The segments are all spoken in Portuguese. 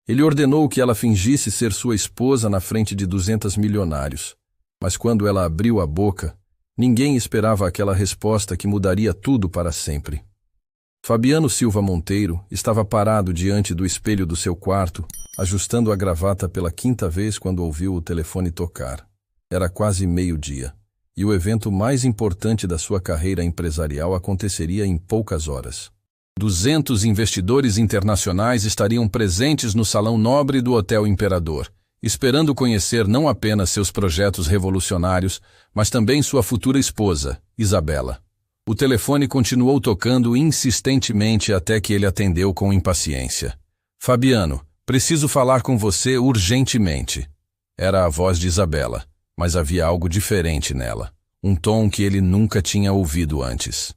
Ele ordenou que ela fingisse ser sua esposa na frente de 200 milionários. Mas quando ela abriu a boca, ninguém esperava aquela resposta que mudaria tudo para sempre. Fabiano Silva Monteiro estava parado diante do espelho do seu quarto, ajustando a gravata pela quinta vez quando ouviu o telefone tocar. Era quase meio-dia, e o evento mais importante da sua carreira empresarial aconteceria em poucas horas. 200 investidores internacionais estariam presentes no salão nobre do Hotel Imperador, esperando conhecer não apenas seus projetos revolucionários, mas também sua futura esposa, Isabela. O telefone continuou tocando insistentemente até que ele atendeu com impaciência. Fabiano, preciso falar com você urgentemente. Era a voz de Isabela, mas havia algo diferente nela, um tom que ele nunca tinha ouvido antes.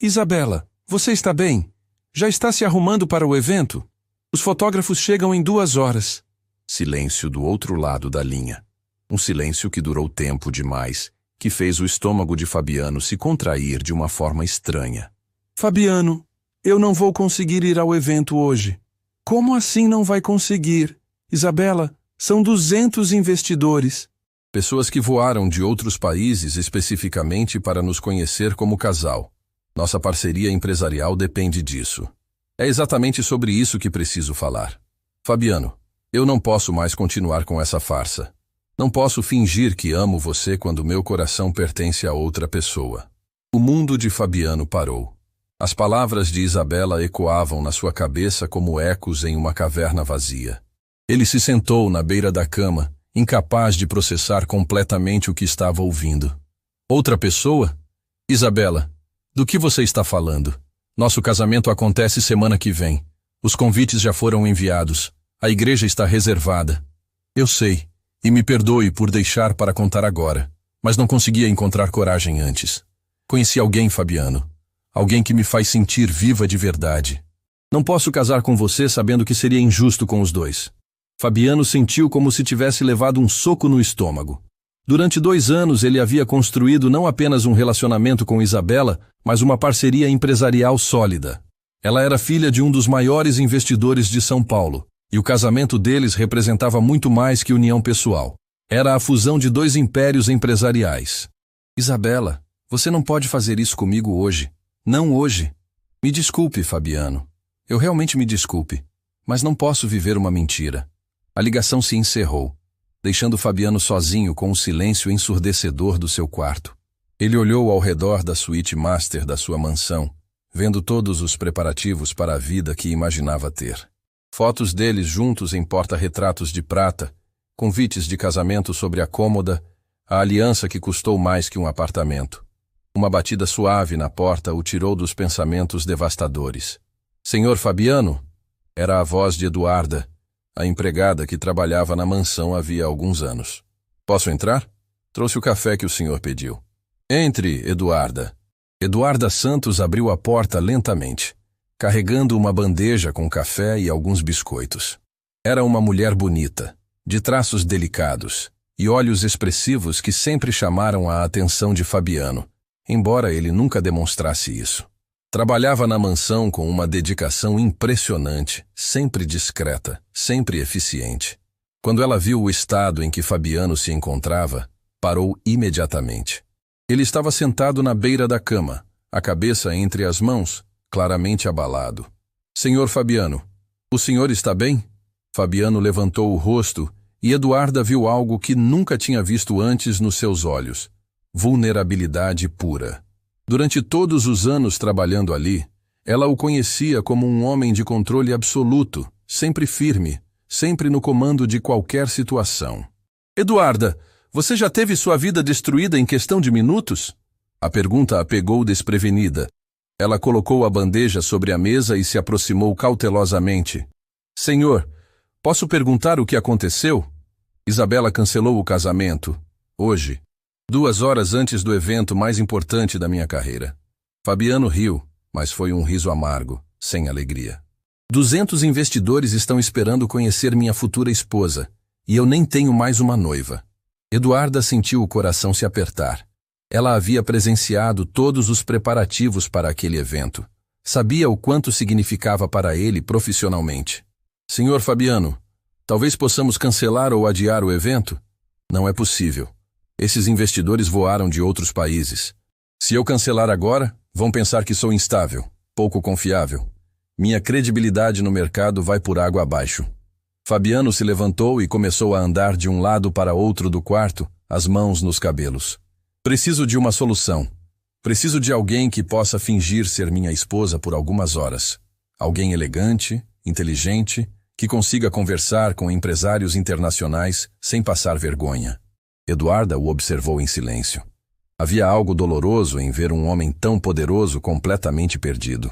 Isabela, você está bem? Já está se arrumando para o evento? Os fotógrafos chegam em 2 horas. Silêncio do outro lado da linha. Um silêncio que durou tempo demais, que fez o estômago de Fabiano se contrair de uma forma estranha. Fabiano, eu não vou conseguir ir ao evento hoje. Como assim não vai conseguir? Isabela, são 200 investidores. Pessoas que voaram de outros países especificamente para nos conhecer como casal. Nossa parceria empresarial depende disso. É exatamente sobre isso que preciso falar. Fabiano, eu não posso mais continuar com essa farsa. Não posso fingir que amo você quando meu coração pertence a outra pessoa. O mundo de Fabiano parou. As palavras de Isabela ecoavam na sua cabeça como ecos em uma caverna vazia. Ele se sentou na beira da cama, incapaz de processar completamente o que estava ouvindo. Outra pessoa? Isabela, do que você está falando? Nosso casamento acontece semana que vem. Os convites já foram enviados. A igreja está reservada. Eu sei, e me perdoe por deixar para contar agora, mas não conseguia encontrar coragem antes. Conheci alguém, Fabiano. Alguém que me faz sentir viva de verdade. Não posso casar com você sabendo que seria injusto com os dois. Fabiano sentiu como se tivesse levado um soco no estômago. Durante 2 anos ele havia construído não apenas um relacionamento com Isabela, mas uma parceria empresarial sólida. Ela era filha de um dos maiores investidores de São Paulo, e o casamento deles representava muito mais que união pessoal. Era a fusão de 2 impérios empresariais. Isabela, você não pode fazer isso comigo hoje. Não hoje. Me desculpe, Fabiano. Eu realmente me desculpe, mas não posso viver uma mentira. A ligação se encerrou, deixando Fabiano sozinho com o silêncio ensurdecedor do seu quarto. Ele olhou ao redor da suíte master da sua mansão, vendo todos os preparativos para a vida que imaginava ter. Fotos deles juntos em porta-retratos de prata, convites de casamento sobre a cômoda, a aliança que custou mais que um apartamento. Uma batida suave na porta o tirou dos pensamentos devastadores. Senhor Fabiano? Era a voz de Eduarda, a empregada que trabalhava na mansão havia alguns anos. Posso entrar? Trouxe o café que o senhor pediu. Entre, Eduarda. Eduarda Santos abriu a porta lentamente, carregando uma bandeja com café e alguns biscoitos. Era uma mulher bonita, de traços delicados, e olhos expressivos que sempre chamaram a atenção de Fabiano, embora ele nunca demonstrasse isso. Trabalhava na mansão com uma dedicação impressionante, sempre discreta, sempre eficiente. Quando ela viu o estado em que Fabiano se encontrava, parou imediatamente. Ele estava sentado na beira da cama, a cabeça entre as mãos, claramente abalado. Senhor Fabiano, o senhor está bem? Fabiano levantou o rosto e Eduarda viu algo que nunca tinha visto antes nos seus olhos. Vulnerabilidade pura. Durante todos os anos trabalhando ali, ela o conhecia como um homem de controle absoluto, sempre firme, sempre no comando de qualquer situação. Eduarda, você já teve sua vida destruída em questão de minutos? A pergunta a pegou desprevenida. Ela colocou a bandeja sobre a mesa e se aproximou cautelosamente. Senhor, posso perguntar o que aconteceu? Isabela cancelou o casamento, hoje, 2 horas antes do evento mais importante da minha carreira. Fabiano riu, mas foi um riso amargo, sem alegria. 200 investidores estão esperando conhecer minha futura esposa, e eu nem tenho mais uma noiva. Eduarda sentiu o coração se apertar. Ela havia presenciado todos os preparativos para aquele evento. Sabia o quanto significava para ele profissionalmente. Senhor Fabiano, Talvez possamos cancelar ou adiar o evento? Não é possível. Esses investidores voaram de outros países. Se eu cancelar agora, vão pensar que sou instável, pouco confiável. Minha credibilidade no mercado vai por água abaixo. Fabiano se levantou e começou a andar de um lado para outro do quarto, as mãos nos cabelos. Preciso de uma solução. Preciso de alguém que possa fingir ser minha esposa por algumas horas. Alguém elegante, inteligente, que consiga conversar com empresários internacionais sem passar vergonha. Eduarda o observou em silêncio. Havia algo doloroso em ver um homem tão poderoso completamente perdido.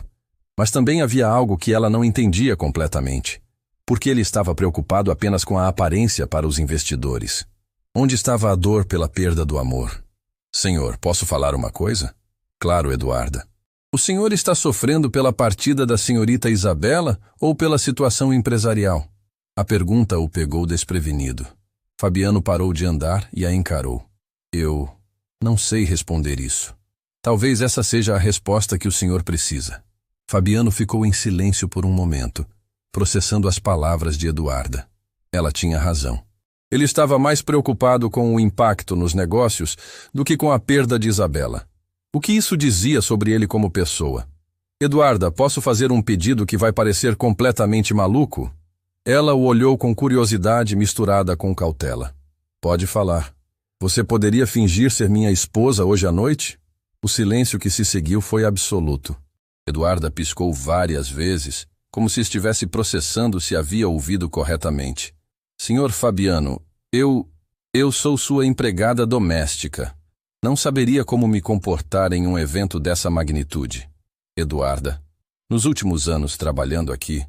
Mas também havia algo que ela não entendia completamente. Porque ele estava preocupado apenas com a aparência para os investidores. Onde estava a dor pela perda do amor? Senhor, posso falar uma coisa? Claro, Eduarda. O senhor está sofrendo pela partida da senhorita Isabela ou pela situação empresarial? A pergunta o pegou desprevenido. Fabiano parou de andar e a encarou. Eu não sei responder isso. Talvez essa seja a resposta que o senhor precisa. Fabiano ficou em silêncio por um momento, processando as palavras de Eduarda. Ela tinha razão. Ele estava mais preocupado com o impacto nos negócios do que com a perda de Isabela. O que isso dizia sobre ele como pessoa? Eduarda, posso fazer um pedido que vai parecer completamente maluco? Ela o olhou com curiosidade misturada com cautela. Pode falar. Você poderia fingir ser minha esposa hoje à noite? O silêncio que se seguiu foi absoluto. Eduarda piscou várias vezes, como se estivesse processando se havia ouvido corretamente. Senhor Fabiano, eu sou sua empregada doméstica. Não saberia como me comportar em um evento dessa magnitude. Eduarda, nos últimos anos trabalhando aqui,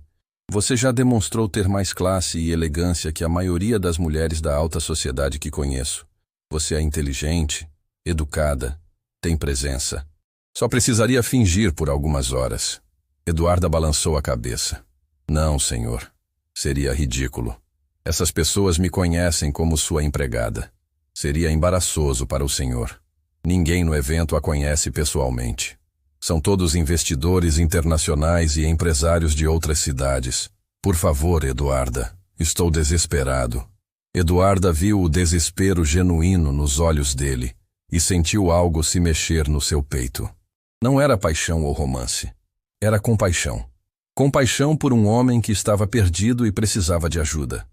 você já demonstrou ter mais classe e elegância que a maioria das mulheres da alta sociedade que conheço. Você é inteligente, educada, tem presença. Só precisaria fingir por algumas horas. Eduarda balançou a cabeça. Não, senhor. Seria ridículo. Essas pessoas me conhecem como sua empregada. Seria embaraçoso para o senhor. Ninguém no evento a conhece pessoalmente. São todos investidores internacionais e empresários de outras cidades. Por favor, Eduarda, estou desesperado. Eduarda viu o desespero genuíno nos olhos dele e sentiu algo se mexer no seu peito. Não era paixão ou romance. Era compaixão. Compaixão por um homem que estava perdido e precisava de ajuda.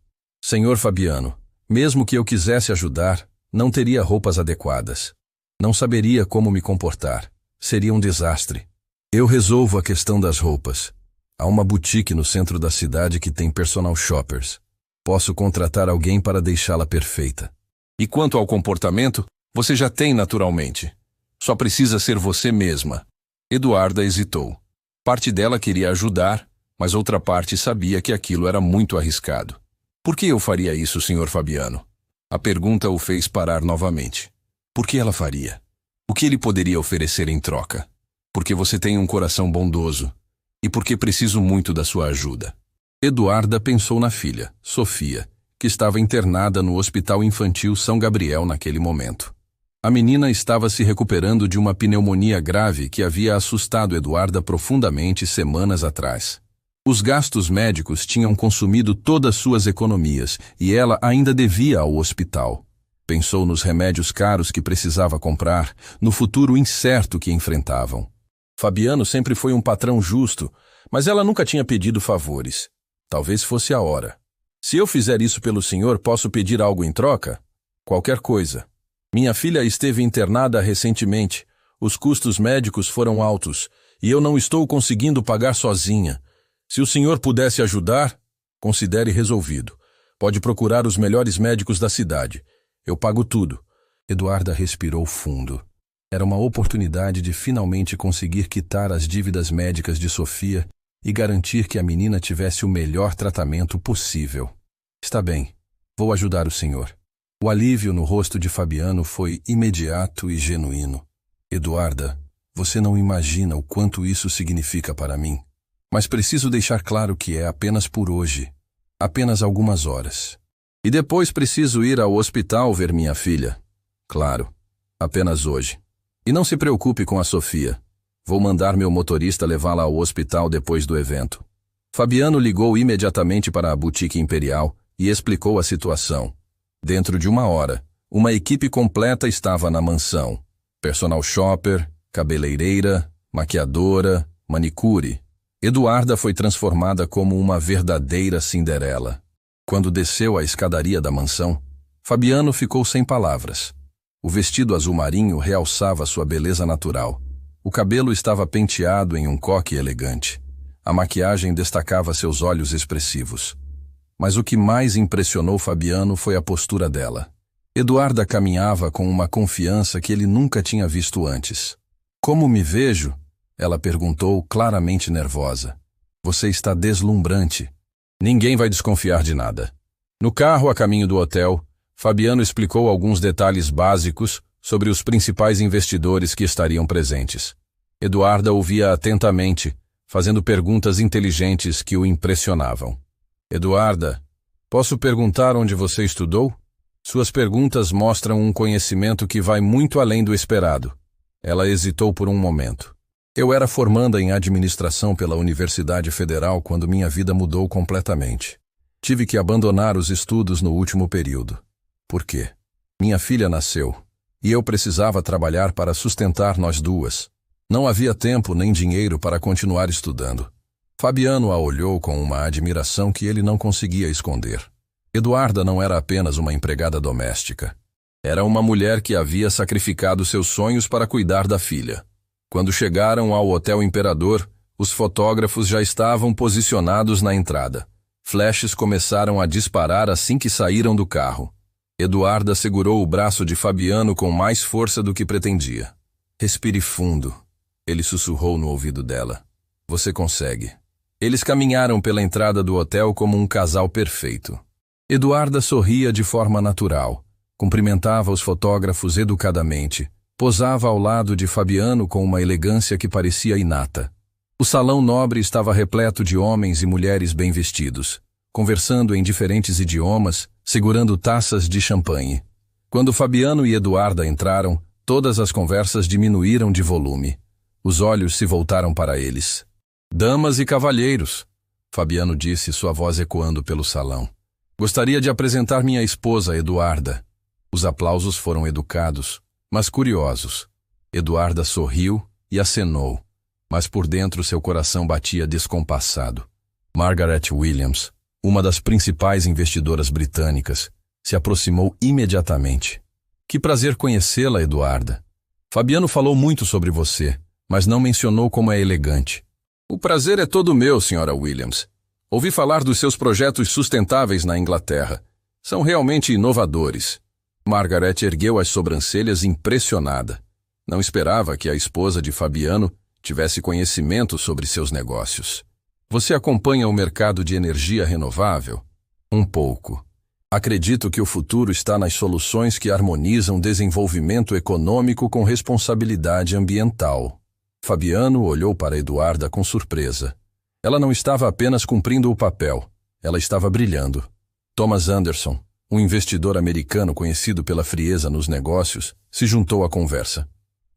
Senhor Fabiano, mesmo que eu quisesse ajudar, não teria roupas adequadas. Não saberia como me comportar. Seria um desastre. Eu resolvo a questão das roupas. Há uma boutique no centro da cidade que tem personal shoppers. Posso contratar alguém para deixá-la perfeita. E quanto ao comportamento, você já tem naturalmente. Só precisa ser você mesma. Eduarda hesitou. Parte dela queria ajudar, mas outra parte sabia que aquilo era muito arriscado. Por que eu faria isso, Sr. Fabiano? A pergunta o fez parar novamente. Por que ela faria? O que ele poderia oferecer em troca? Porque você tem um coração bondoso. E porque preciso muito da sua ajuda. Eduarda pensou na filha, Sofia, que estava internada no Hospital Infantil São Gabriel naquele momento. A menina estava se recuperando de uma pneumonia grave que havia assustado Eduarda profundamente semanas atrás. Os gastos médicos tinham consumido todas suas economias e ela ainda devia ao hospital. Pensou nos remédios caros que precisava comprar, no futuro incerto que enfrentavam. Fabiano sempre foi um patrão justo, mas ela nunca tinha pedido favores. Talvez fosse a hora. Se eu fizer isso pelo senhor, posso pedir algo em troca? Qualquer coisa. Minha filha esteve internada recentemente. Os custos médicos foram altos e eu não estou conseguindo pagar sozinha. Se o senhor pudesse ajudar, considere resolvido. Pode procurar os melhores médicos da cidade. Eu pago tudo. Eduarda respirou fundo. Era uma oportunidade de finalmente conseguir quitar as dívidas médicas de Sofia e garantir que a menina tivesse o melhor tratamento possível. Está bem, vou ajudar o senhor. O alívio no rosto de Fabiano foi imediato e genuíno. Eduarda, você não imagina o quanto isso significa para mim. Mas preciso deixar claro que é apenas por hoje. Apenas algumas horas. E depois preciso ir ao hospital ver minha filha. Claro, apenas hoje. E não se preocupe com a Sofia. Vou mandar meu motorista levá-la ao hospital depois do evento. Fabiano ligou imediatamente para a boutique imperial, e explicou a situação. Dentro de 1 hora, uma equipe completa estava na mansão. Personal shopper, cabeleireira, maquiadora, manicure. Eduarda foi transformada como uma verdadeira Cinderela. Quando desceu a escadaria da mansão, Fabiano ficou sem palavras. O vestido azul marinho realçava sua beleza natural. O cabelo estava penteado em um coque elegante. A maquiagem destacava seus olhos expressivos. Mas o que mais impressionou Fabiano foi a postura dela. Eduarda caminhava com uma confiança que ele nunca tinha visto antes. "Como me vejo?" ela perguntou, claramente nervosa. "Você está deslumbrante." Ninguém vai desconfiar de nada. No carro a caminho do hotel, Fabiano explicou alguns detalhes básicos sobre os principais investidores que estariam presentes. Eduarda ouvia atentamente, fazendo perguntas inteligentes que o impressionavam. "Eduarda, posso perguntar onde você estudou? Suas perguntas mostram um conhecimento que vai muito além do esperado." Ela hesitou por um momento. "Eu era formanda em administração pela Universidade Federal quando minha vida mudou completamente. Tive que abandonar os estudos no último período. Por quê? Minha filha nasceu, e eu precisava trabalhar para sustentar nós duas. Não havia tempo nem dinheiro para continuar estudando." Fabiano a olhou com uma admiração que ele não conseguia esconder. Eduarda não era apenas uma empregada doméstica. Era uma mulher que havia sacrificado seus sonhos para cuidar da filha. Quando chegaram ao Hotel Imperador, os fotógrafos já estavam posicionados na entrada. Flashes começaram a disparar assim que saíram do carro. Eduarda segurou o braço de Fabiano com mais força do que pretendia. "Respire fundo", ele sussurrou no ouvido dela. "Você consegue." Eles caminharam pela entrada do hotel como um casal perfeito. Eduarda sorria de forma natural, cumprimentava os fotógrafos educadamente, posava ao lado de Fabiano com uma elegância que parecia inata. O salão nobre estava repleto de homens e mulheres bem vestidos, conversando em diferentes idiomas, segurando taças de champanhe. Quando Fabiano e Eduarda entraram, todas as conversas diminuíram de volume. Os olhos se voltaram para eles. "Damas e cavalheiros", Fabiano disse, sua voz ecoando pelo salão. "Gostaria de apresentar minha esposa, Eduarda." Os aplausos foram educados, mas curiosos. Eduarda sorriu e acenou, mas por dentro seu coração batia descompassado. Margaret Williams, uma das principais investidoras britânicas, se aproximou imediatamente. "Que prazer conhecê-la, Eduarda. Fabiano falou muito sobre você, mas não mencionou como é elegante." "O prazer é todo meu, Sra. Williams. Ouvi falar dos seus projetos sustentáveis na Inglaterra. São realmente inovadores." Margaret ergueu as sobrancelhas impressionada. Não esperava que a esposa de Fabiano tivesse conhecimento sobre seus negócios. "Você acompanha o mercado de energia renovável?" "Um pouco. Acredito que o futuro está nas soluções que harmonizam desenvolvimento econômico com responsabilidade ambiental." Fabiano olhou para Eduarda com surpresa. Ela não estava apenas cumprindo o papel, ela estava brilhando. Thomas Anderson, um investidor americano conhecido pela frieza nos negócios, se juntou à conversa.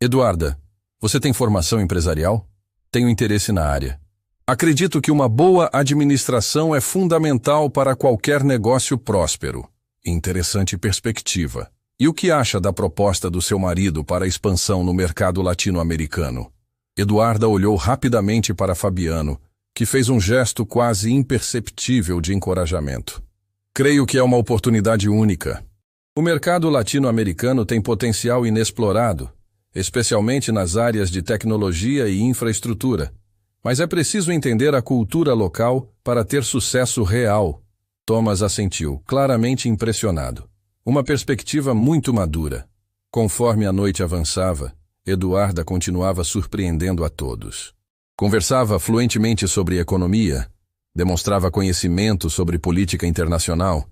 "Eduarda, você tem formação empresarial?" "Tenho interesse na área. Acredito que uma boa administração é fundamental para qualquer negócio próspero." "Interessante perspectiva. E o que acha da proposta do seu marido para a expansão no mercado latino-americano?" Eduarda olhou rapidamente para Fabiano, que fez um gesto quase imperceptível de encorajamento. "Creio que é uma oportunidade única. O mercado latino-americano tem potencial inexplorado, especialmente nas áreas de tecnologia e infraestrutura. Mas é preciso entender a cultura local para ter sucesso real." Thomas assentiu, claramente impressionado. Uma perspectiva muito madura. Conforme a noite avançava, Eduarda continuava surpreendendo a todos. Conversava fluentemente sobre economia, demonstrava conhecimento sobre política internacional,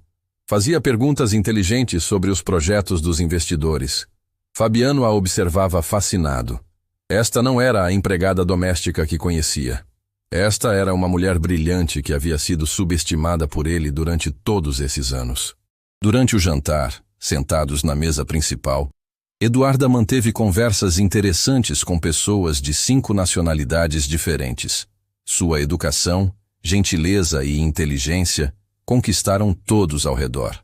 fazia perguntas inteligentes sobre os projetos dos investidores. Fabiano a observava fascinado. Esta não era a empregada doméstica que conhecia. Esta era uma mulher brilhante que havia sido subestimada por ele durante todos esses anos. Durante o jantar, sentados na mesa principal, Eduarda manteve conversas interessantes com pessoas de 5 nacionalidades diferentes. Sua educação, gentileza e inteligência conquistaram todos ao redor.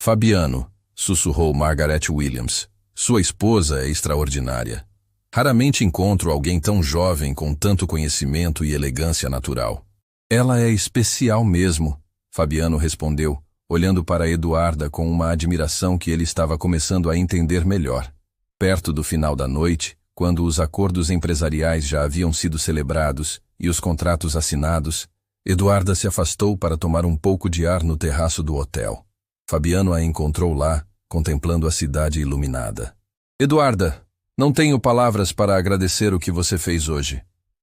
Fabiano, sussurrou Margaret Williams, sua esposa é extraordinária. Raramente encontro alguém tão jovem com tanto conhecimento e elegância natural. Ela é especial mesmo, Fabiano respondeu, olhando para Eduarda com uma admiração que ele estava começando a entender melhor. Perto do final da noite, quando os acordos empresariais já haviam sido celebrados e os contratos assinados, Eduarda se afastou para tomar um pouco de ar no terraço do hotel. Fabiano a encontrou lá, contemplando a cidade iluminada. Eduarda, não tenho palavras para agradecer o que você fez hoje.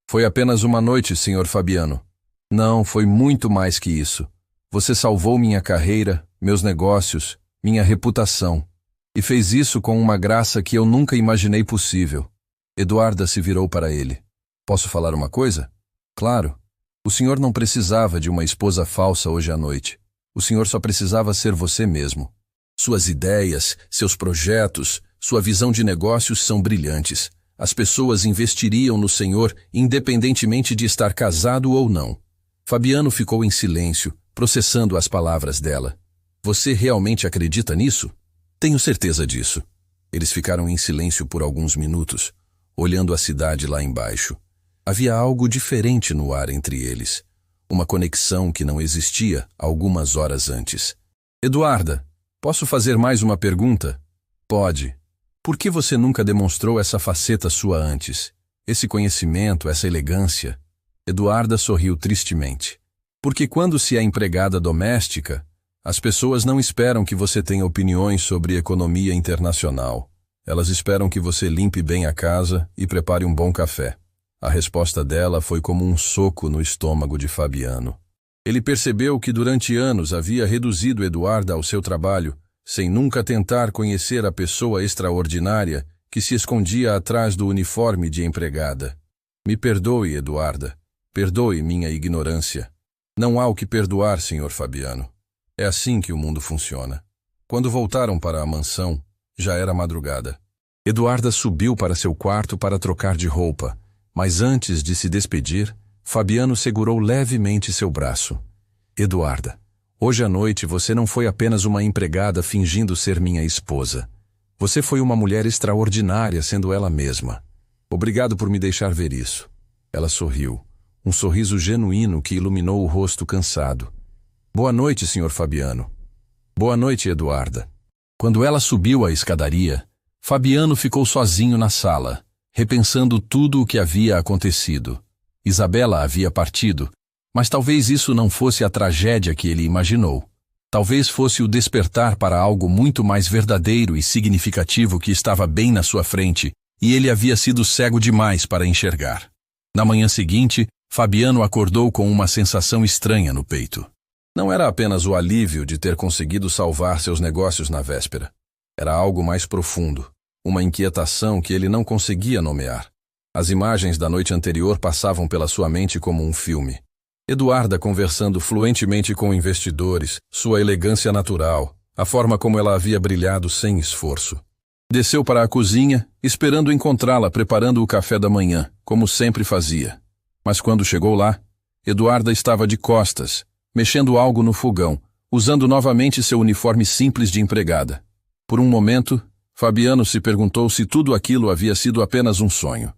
Foi apenas uma noite, Sr. Fabiano. Não, foi muito mais que isso. Você salvou minha carreira, meus negócios, minha reputação. E fez isso com uma graça que eu nunca imaginei possível. Eduarda se virou para ele. Posso falar uma coisa? Claro. O senhor não precisava de uma esposa falsa hoje à noite. O senhor só precisava ser você mesmo. Suas ideias, seus projetos, sua visão de negócios são brilhantes. As pessoas investiriam no senhor independentemente de estar casado ou não. Fabiano ficou em silêncio, processando as palavras dela. Você realmente acredita nisso? Tenho certeza disso. Eles ficaram em silêncio por alguns minutos, olhando a cidade lá embaixo. Havia algo diferente no ar entre eles. Uma conexão que não existia algumas horas antes. Eduarda, posso fazer mais uma pergunta? Pode. Por que você nunca demonstrou essa faceta sua antes? Esse conhecimento, essa elegância? Eduarda sorriu tristemente. Porque quando se é empregada doméstica, as pessoas não esperam que você tenha opiniões sobre economia internacional. Elas esperam que você limpe bem a casa e prepare um bom café. A resposta dela foi como um soco no estômago de Fabiano. Ele percebeu que durante anos havia reduzido Eduarda ao seu trabalho, sem nunca tentar conhecer a pessoa extraordinária que se escondia atrás do uniforme de empregada. Me perdoe, Eduarda. Perdoe minha ignorância. Não há o que perdoar, Sr. Fabiano. É assim que o mundo funciona. Quando voltaram para a mansão, já era madrugada. Eduarda subiu para seu quarto para trocar de roupa, mas antes de se despedir, Fabiano segurou levemente seu braço. Eduarda, hoje à noite você não foi apenas uma empregada fingindo ser minha esposa. Você foi uma mulher extraordinária sendo ela mesma. Obrigado por me deixar ver isso. Ela sorriu, um sorriso genuíno que iluminou o rosto cansado. Boa noite, Sr. Fabiano. Boa noite, Eduarda. Quando ela subiu a escadaria, Fabiano ficou sozinho na sala, repensando tudo o que havia acontecido. Isabela havia partido, mas talvez isso não fosse a tragédia que ele imaginou. Talvez fosse o despertar para algo muito mais verdadeiro e significativo que estava bem na sua frente, e ele havia sido cego demais para enxergar. Na manhã seguinte, Fabiano acordou com uma sensação estranha no peito. Não era apenas o alívio de ter conseguido salvar seus negócios na véspera. Era algo mais profundo, uma inquietação que ele não conseguia nomear. As imagens da noite anterior passavam pela sua mente como um filme. Eduarda conversando fluentemente com investidores, sua elegância natural, a forma como ela havia brilhado sem esforço. Desceu para a cozinha, esperando encontrá-la preparando o café da manhã, como sempre fazia. Mas quando chegou lá, Eduarda estava de costas, mexendo algo no fogão, usando novamente seu uniforme simples de empregada. Por um momento, Fabiano se perguntou se tudo aquilo havia sido apenas um sonho.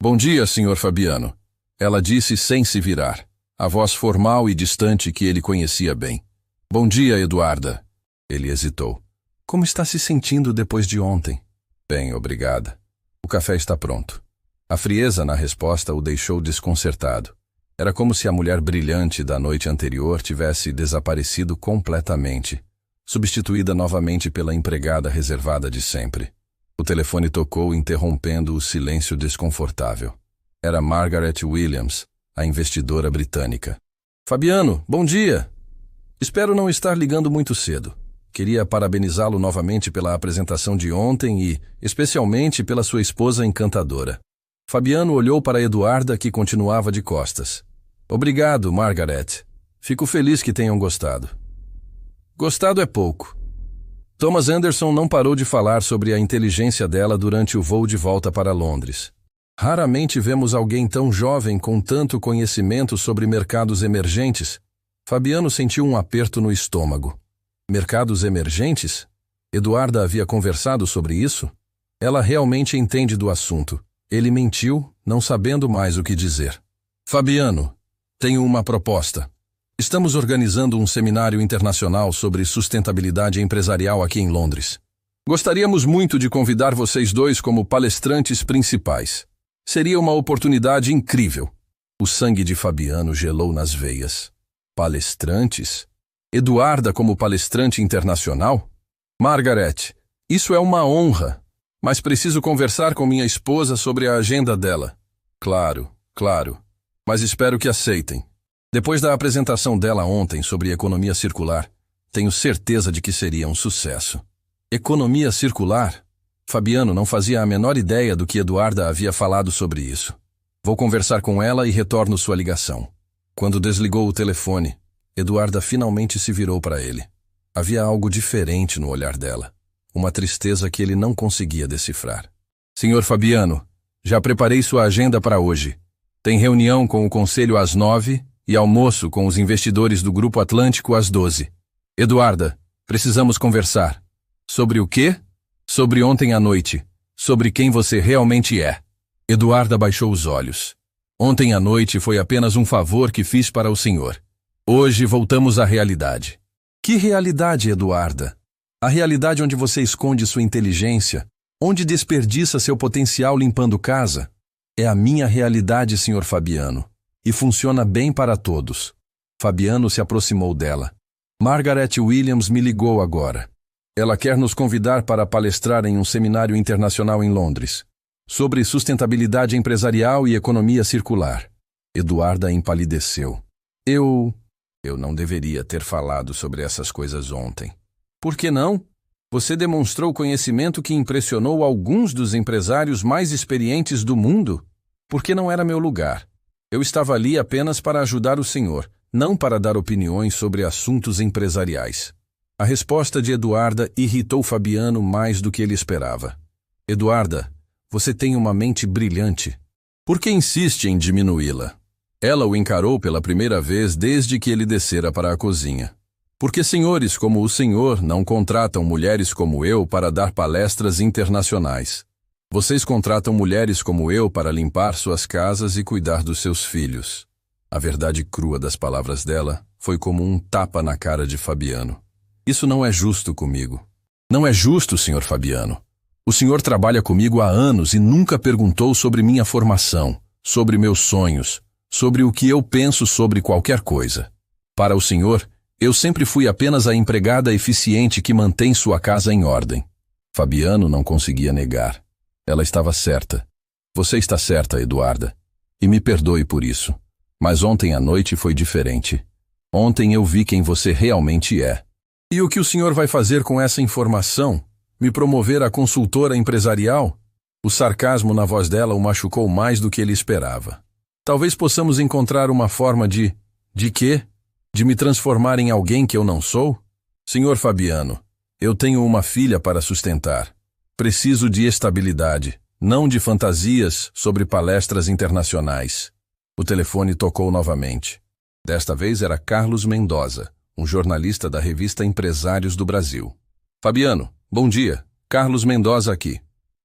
Bom dia, Sr. Fabiano. Ela disse sem se virar, a voz formal e distante que ele conhecia bem. Bom dia, Eduarda. Ele hesitou. Como está se sentindo depois de ontem? Bem, obrigada. O café está pronto. A frieza na resposta o deixou desconcertado. Era como se a mulher brilhante da noite anterior tivesse desaparecido completamente, substituída novamente pela empregada reservada de sempre. O telefone tocou, interrompendo o silêncio desconfortável. Era Margaret Williams, a investidora britânica. Fabiano, bom dia! Espero não estar ligando muito cedo. Queria parabenizá-lo novamente pela apresentação de ontem e, especialmente, pela sua esposa encantadora. Fabiano olhou para Eduarda, que continuava de costas. Obrigado, Margaret. Fico feliz que tenham gostado. Gostado é pouco. Thomas Anderson não parou de falar sobre a inteligência dela durante o voo de volta para Londres. Raramente vemos alguém tão jovem com tanto conhecimento sobre mercados emergentes. Fabiano sentiu um aperto no estômago. Mercados emergentes? Eduarda havia conversado sobre isso? Ela realmente entende do assunto. Ele mentiu, não sabendo mais o que dizer. Fabiano, tenho uma proposta. Estamos organizando um seminário internacional sobre sustentabilidade empresarial aqui em Londres. Gostaríamos muito de convidar vocês dois como palestrantes principais. Seria uma oportunidade incrível. O sangue de Fabiano gelou nas veias. Palestrantes? Eduarda como palestrante internacional? Margaret, isso é uma honra, mas preciso conversar com minha esposa sobre a agenda dela. Claro, mas espero que aceitem. Depois da apresentação dela ontem sobre economia circular, tenho certeza de que seria um sucesso. Economia circular? Fabiano não fazia a menor ideia do que Eduarda havia falado sobre isso. Vou conversar com ela e retorno sua ligação. Quando desligou o telefone, Eduarda finalmente se virou para ele. Havia algo diferente no olhar dela, uma tristeza que ele não conseguia decifrar. Senhor Fabiano, já preparei sua agenda para hoje. Tem reunião com o conselho às 9 e almoço com os investidores do Grupo Atlântico às 12. Eduarda, precisamos conversar. Sobre o quê? Sobre ontem à noite. Sobre quem você realmente é. Eduarda baixou os olhos. Ontem à noite foi apenas um favor que fiz para o senhor. Hoje voltamos à realidade. Que realidade, Eduarda? A realidade onde você esconde sua inteligência, onde desperdiça seu potencial limpando casa? É a minha realidade, senhor Fabiano, e funciona bem para todos. Fabiano se aproximou dela. Margaret Williams me ligou agora. Ela quer nos convidar para palestrar em um seminário internacional em Londres, sobre sustentabilidade empresarial e economia circular. Eduarda empalideceu. Eu não deveria ter falado sobre essas coisas ontem. Por que não? Você demonstrou conhecimento que impressionou alguns dos empresários mais experientes do mundo. Porque não era meu lugar. Eu estava ali apenas para ajudar o senhor, não para dar opiniões sobre assuntos empresariais. A resposta de Eduarda irritou Fabiano mais do que ele esperava. Eduarda, você tem uma mente brilhante. Por que insiste em diminuí-la? Ela o encarou pela primeira vez desde que ele descera para a cozinha. Porque senhores como o senhor não contratam mulheres como eu para dar palestras internacionais. Vocês contratam mulheres como eu para limpar suas casas e cuidar dos seus filhos. A verdade crua das palavras dela foi como um tapa na cara de Fabiano. Isso não é justo comigo. Não é justo, senhor Fabiano. O senhor trabalha comigo há anos e nunca perguntou sobre minha formação, sobre meus sonhos, sobre o que eu penso sobre qualquer coisa. Para o senhor, eu sempre fui apenas a empregada eficiente que mantém sua casa em ordem. Fabiano não conseguia negar. Ela estava certa. Você está certa, Eduarda. E me perdoe por isso. Mas ontem à noite foi diferente. Ontem eu vi quem você realmente é. E o que o senhor vai fazer com essa informação? Me promover a consultora empresarial? O sarcasmo na voz dela o machucou mais do que ele esperava. Talvez possamos encontrar uma forma de... De quê? De me transformar em alguém que eu não sou? Senhor Fabiano, eu tenho uma filha para sustentar. Preciso de estabilidade, não de fantasias sobre palestras internacionais. O telefone tocou novamente. Desta vez era Carlos Mendoza, um jornalista da revista Empresários do Brasil. Fabiano, bom dia. Carlos Mendoza aqui.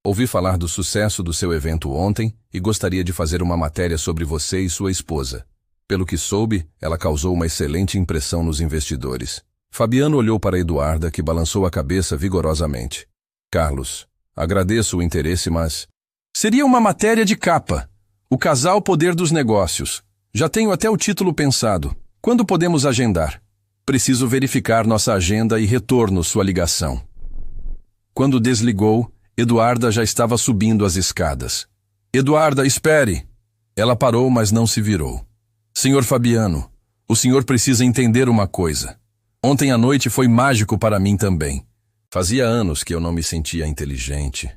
Ouvi falar do sucesso do seu evento ontem e gostaria de fazer uma matéria sobre você e sua esposa. Pelo que soube, ela causou uma excelente impressão nos investidores. Fabiano olhou para Eduarda, que balançou a cabeça vigorosamente. Carlos, agradeço o interesse, mas... Seria uma matéria de capa. O casal Poder dos Negócios. Já tenho até o título pensado. Quando podemos agendar? Preciso verificar nossa agenda e retorno sua ligação. Quando desligou, Eduarda já estava subindo as escadas. Eduarda, espere! Ela parou, mas não se virou. Senhor Fabiano, o senhor precisa entender uma coisa. Ontem à noite foi mágico para mim também. Fazia anos que eu não me sentia inteligente,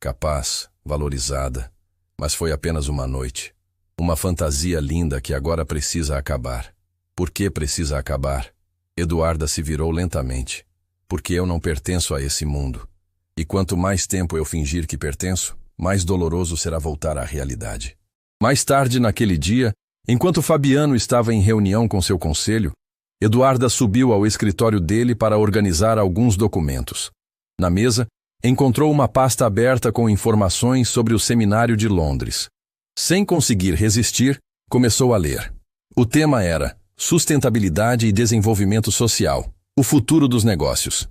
capaz, valorizada. Mas foi apenas uma noite. Uma fantasia linda que agora precisa acabar. Por que precisa acabar? Eduarda se virou lentamente. Porque eu não pertenço a esse mundo. E quanto mais tempo eu fingir que pertenço, mais doloroso será voltar à realidade. Mais tarde naquele dia, enquanto Fabiano estava em reunião com seu conselho, Eduarda subiu ao escritório dele para organizar alguns documentos. Na mesa, encontrou uma pasta aberta com informações sobre o seminário de Londres. Sem conseguir resistir, começou a ler. O tema era Sustentabilidade e Desenvolvimento Social, o futuro dos negócios.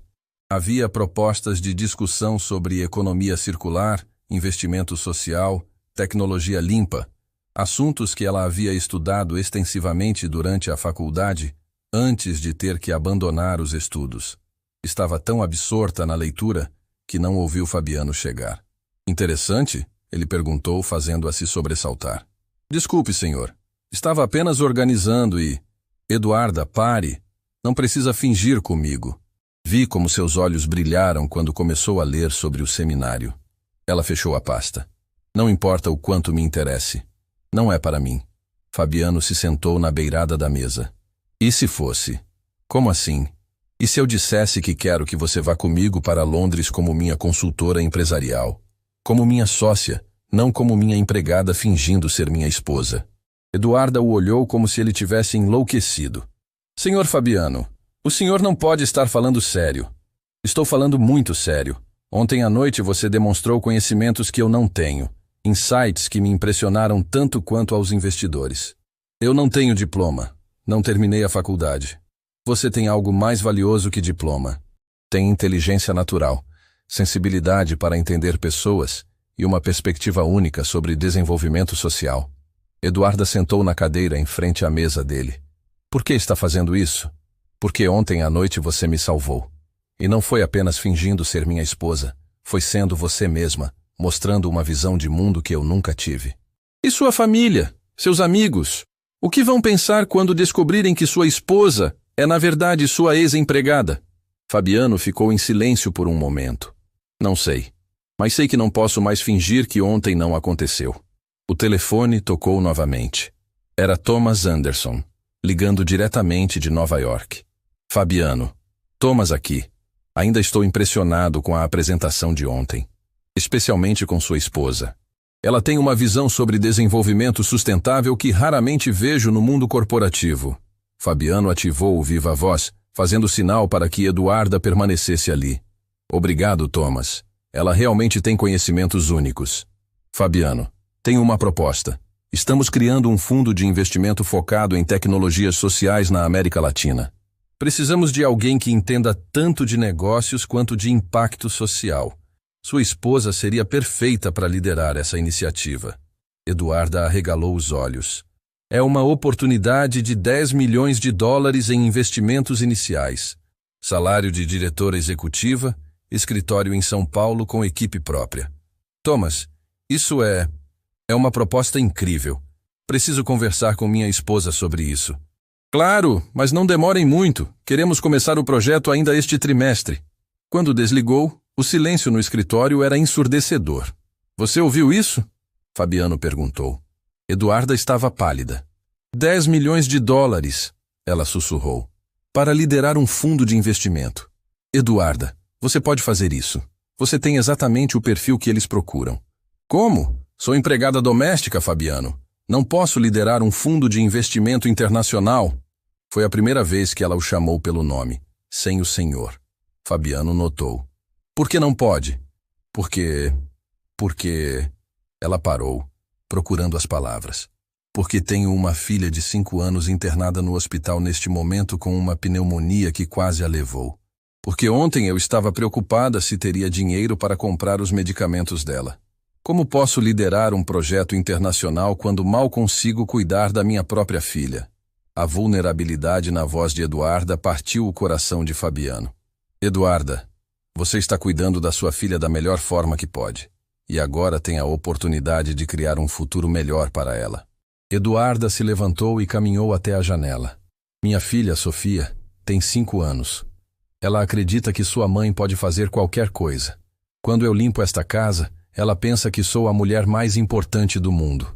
Havia propostas de discussão sobre economia circular, investimento social, tecnologia limpa, assuntos que ela havia estudado extensivamente durante a faculdade, antes de ter que abandonar os estudos. Estava tão absorta na leitura que não ouviu Fabiano chegar. Interessante? Ele perguntou, fazendo-a se sobressaltar. Desculpe, senhor. Estava apenas organizando e... Eduarda, pare. Não precisa fingir comigo. Vi como seus olhos brilharam quando começou a ler sobre o seminário. Ela fechou a pasta. Não importa o quanto me interesse. Não é para mim. Fabiano se sentou na beirada da mesa. E se fosse? Como assim? E se eu dissesse que quero que você vá comigo para Londres como minha consultora empresarial? Como minha sócia, não como minha empregada fingindo ser minha esposa. Eduarda o olhou como se ele tivesse enlouquecido. Senhor Fabiano, o senhor não pode estar falando sério. Estou falando muito sério. Ontem à noite você demonstrou conhecimentos que eu não tenho, insights que me impressionaram tanto quanto aos investidores. Eu não tenho diploma, não terminei a faculdade. Você tem algo mais valioso que diploma. Tem inteligência natural, sensibilidade para entender pessoas e uma perspectiva única sobre desenvolvimento social. Eduarda sentou na cadeira em frente à mesa dele. Por que está fazendo isso? Porque ontem à noite você me salvou. E não foi apenas fingindo ser minha esposa, foi sendo você mesma, mostrando uma visão de mundo que eu nunca tive. E sua família? Seus amigos? O que vão pensar quando descobrirem que sua esposa é na verdade sua ex-empregada? Fabiano ficou em silêncio por um momento. Não sei, mas sei que não posso mais fingir que ontem não aconteceu. O telefone tocou novamente. Era Thomas Anderson, ligando diretamente de Nova York. Fabiano, Thomas aqui. Ainda estou impressionado com a apresentação de ontem, especialmente com sua esposa. Ela tem uma visão sobre desenvolvimento sustentável que raramente vejo no mundo corporativo. Fabiano ativou o viva-voz, fazendo sinal para que Eduarda permanecesse ali. Obrigado, Thomas. Ela realmente tem conhecimentos únicos. Fabiano, tenho uma proposta. Estamos criando um fundo de investimento focado em tecnologias sociais na América Latina. Precisamos de alguém que entenda tanto de negócios quanto de impacto social. Sua esposa seria perfeita para liderar essa iniciativa. Eduarda arregalou os olhos. É uma oportunidade de 10 milhões de dólares em investimentos iniciais. Salário de diretora executiva, escritório em São Paulo com equipe própria. Thomas, isso é uma proposta incrível. Preciso conversar com minha esposa sobre isso. Claro, mas não demorem muito. Queremos começar o projeto ainda este trimestre. Quando desligou, o silêncio no escritório era ensurdecedor. Você ouviu isso? Fabiano perguntou. Eduarda estava pálida. 10 milhões de dólares, ela sussurrou, para liderar um fundo de investimento. Eduarda, você pode fazer isso. Você tem exatamente o perfil que eles procuram. Como? Sou empregada doméstica, Fabiano. Não posso liderar um fundo de investimento internacional. Foi a primeira vez que ela o chamou pelo nome, sem o senhor. Fabiano notou. Por que não pode? Porque... Ela parou, procurando as palavras. Porque tenho uma filha de 5 anos internada no hospital neste momento com uma pneumonia que quase a levou. Porque ontem eu estava preocupada se teria dinheiro para comprar os medicamentos dela. Como posso liderar um projeto internacional quando mal consigo cuidar da minha própria filha? A vulnerabilidade na voz de Eduarda partiu o coração de Fabiano. Eduarda, você está cuidando da sua filha da melhor forma que pode. E agora tem a oportunidade de criar um futuro melhor para ela. Eduarda se levantou e caminhou até a janela. Minha filha, Sofia, tem 5 anos. Ela acredita que sua mãe pode fazer qualquer coisa. Quando eu limpo esta casa, ela pensa que sou a mulher mais importante do mundo.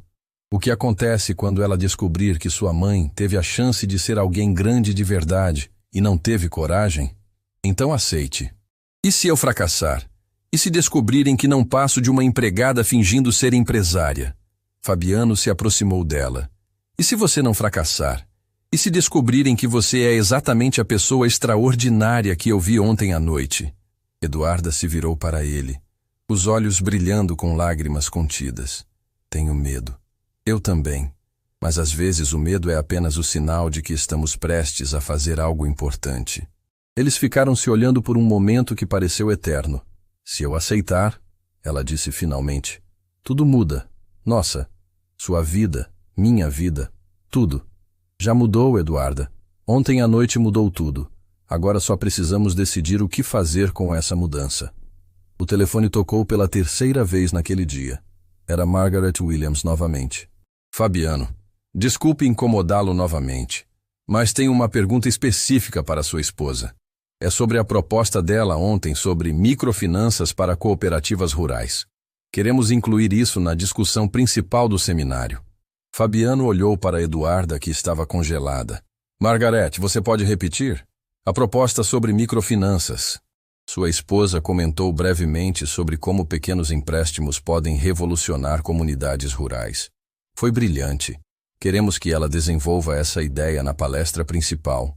O que acontece quando ela descobrir que sua mãe teve a chance de ser alguém grande de verdade e não teve coragem? Então aceite. E se eu fracassar? E se descobrirem que não passo de uma empregada fingindo ser empresária? Fabiano se aproximou dela. E se você não fracassar? E se descobrirem que você é exatamente a pessoa extraordinária que eu vi ontem à noite? Eduarda se virou para ele, os olhos brilhando com lágrimas contidas. Tenho medo. Eu também. Mas às vezes o medo é apenas o sinal de que estamos prestes a fazer algo importante. Eles ficaram se olhando por um momento que pareceu eterno. Se eu aceitar, ela disse finalmente, tudo muda. Nossa, sua vida, minha vida, tudo. Já mudou, Eduarda. Ontem à noite mudou tudo. Agora só precisamos decidir o que fazer com essa mudança. O telefone tocou pela terceira vez naquele dia. Era Margaret Williams novamente. Fabiano, desculpe incomodá-lo novamente, mas tenho uma pergunta específica para sua esposa. É sobre a proposta dela ontem sobre microfinanças para cooperativas rurais. Queremos incluir isso na discussão principal do seminário. Fabiano olhou para Eduarda, que estava congelada. Margaret, você pode repetir? A proposta sobre microfinanças. Sua esposa comentou brevemente sobre como pequenos empréstimos podem revolucionar comunidades rurais. Foi brilhante. Queremos que ela desenvolva essa ideia na palestra principal.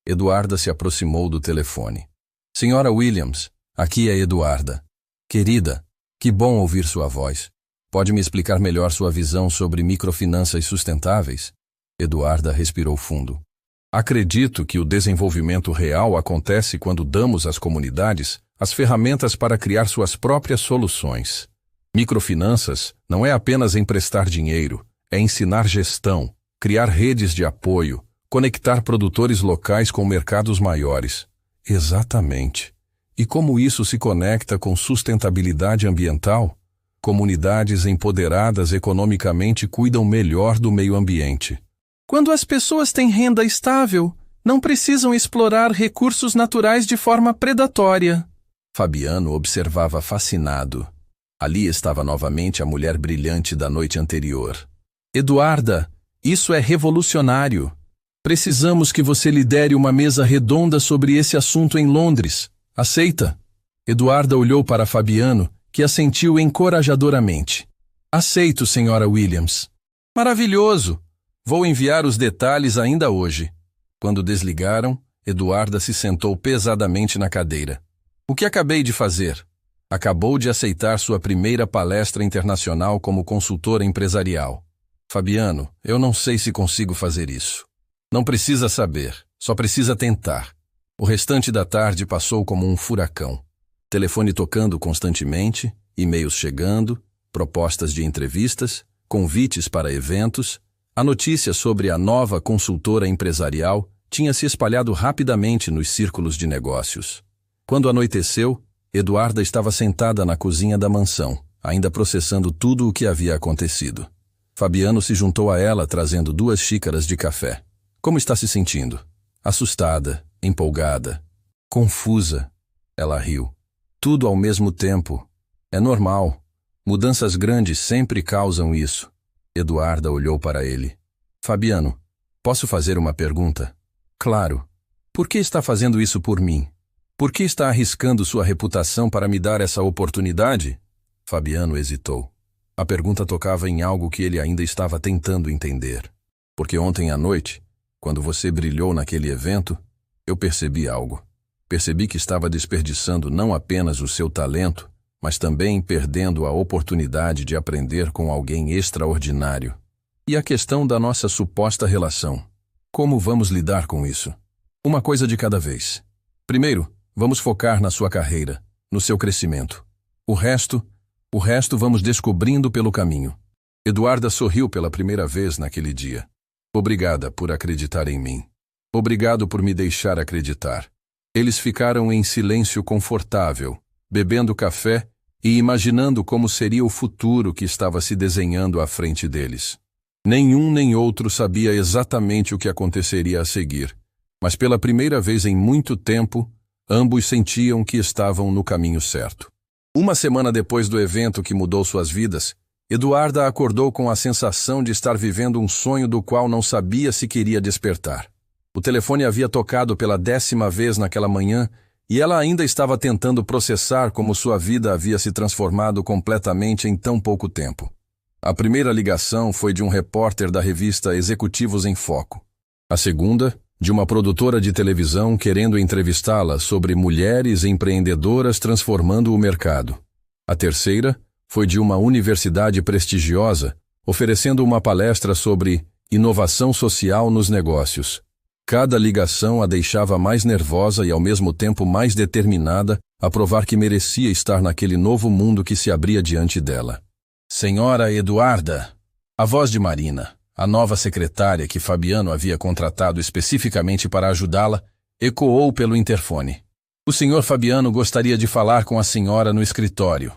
Eduarda se aproximou do telefone. Senhora Williams, aqui é Eduarda. Querida, que bom ouvir sua voz. Pode me explicar melhor sua visão sobre microfinanças sustentáveis? Eduarda respirou fundo. Acredito que o desenvolvimento real acontece quando damos às comunidades as ferramentas para criar suas próprias soluções. Microfinanças não é apenas emprestar dinheiro, é ensinar gestão, criar redes de apoio, conectar produtores locais com mercados maiores. Exatamente. E como isso se conecta com sustentabilidade ambiental? Comunidades empoderadas economicamente cuidam melhor do meio ambiente. Quando as pessoas têm renda estável, não precisam explorar recursos naturais de forma predatória. Fabiano observava fascinado. Ali estava novamente a mulher brilhante da noite anterior. Eduarda, isso é revolucionário. Precisamos que você lidere uma mesa redonda sobre esse assunto em Londres. Aceita? Eduarda olhou para Fabiano, que assentiu encorajadoramente. Aceito, senhora Williams. Maravilhoso! Vou enviar os detalhes ainda hoje. Quando desligaram, Eduarda se sentou pesadamente na cadeira. O que acabei de fazer? Acabou de aceitar sua primeira palestra internacional como consultora empresarial. Fabiano, eu não sei se consigo fazer isso. Não precisa saber, só precisa tentar. O restante da tarde passou como um furacão. Telefone tocando constantemente, e-mails chegando, propostas de entrevistas, convites para eventos. A notícia sobre a nova consultora empresarial tinha se espalhado rapidamente nos círculos de negócios. Quando anoiteceu, Eduarda estava sentada na cozinha da mansão, ainda processando tudo o que havia acontecido. Fabiano se juntou a ela trazendo 2 xícaras de café. Como está se sentindo? Assustada, empolgada, confusa. Ela riu. Tudo ao mesmo tempo. É normal. Mudanças grandes sempre causam isso. Eduarda olhou para ele. Fabiano, posso fazer uma pergunta? Claro. Por que está fazendo isso por mim? Por que está arriscando sua reputação para me dar essa oportunidade? Fabiano hesitou. A pergunta tocava em algo que ele ainda estava tentando entender. Porque ontem à noite, quando você brilhou naquele evento, eu percebi algo. Percebi que estava desperdiçando não apenas o seu talento, mas também perdendo a oportunidade de aprender com alguém extraordinário. E a questão da nossa suposta relação. Como vamos lidar com isso? Uma coisa de cada vez. Primeiro, vamos focar na sua carreira, no seu crescimento. O resto vamos descobrindo pelo caminho. Eduarda sorriu pela primeira vez naquele dia. Obrigada por acreditar em mim. Obrigado por me deixar acreditar. Eles ficaram em silêncio confortável, bebendo café e imaginando como seria o futuro que estava se desenhando à frente deles. Nenhum nem outro sabia exatamente o que aconteceria a seguir, mas pela primeira vez em muito tempo, ambos sentiam que estavam no caminho certo. Uma semana depois do evento que mudou suas vidas, Eduarda acordou com a sensação de estar vivendo um sonho do qual não sabia se queria despertar. O telefone havia tocado pela 10ª vez naquela manhã e ela ainda estava tentando processar como sua vida havia se transformado completamente em tão pouco tempo. A primeira ligação foi de um repórter da revista Executivos em Foco. A segunda, de uma produtora de televisão querendo entrevistá-la sobre mulheres empreendedoras transformando o mercado. A terceira foi de uma universidade prestigiosa oferecendo uma palestra sobre inovação social nos negócios. Cada ligação a deixava mais nervosa e ao mesmo tempo mais determinada a provar que merecia estar naquele novo mundo que se abria diante dela. Senhora Eduarda, a voz de Marina, a nova secretária que Fabiano havia contratado especificamente para ajudá-la, ecoou pelo interfone. O senhor Fabiano gostaria de falar com a senhora no escritório.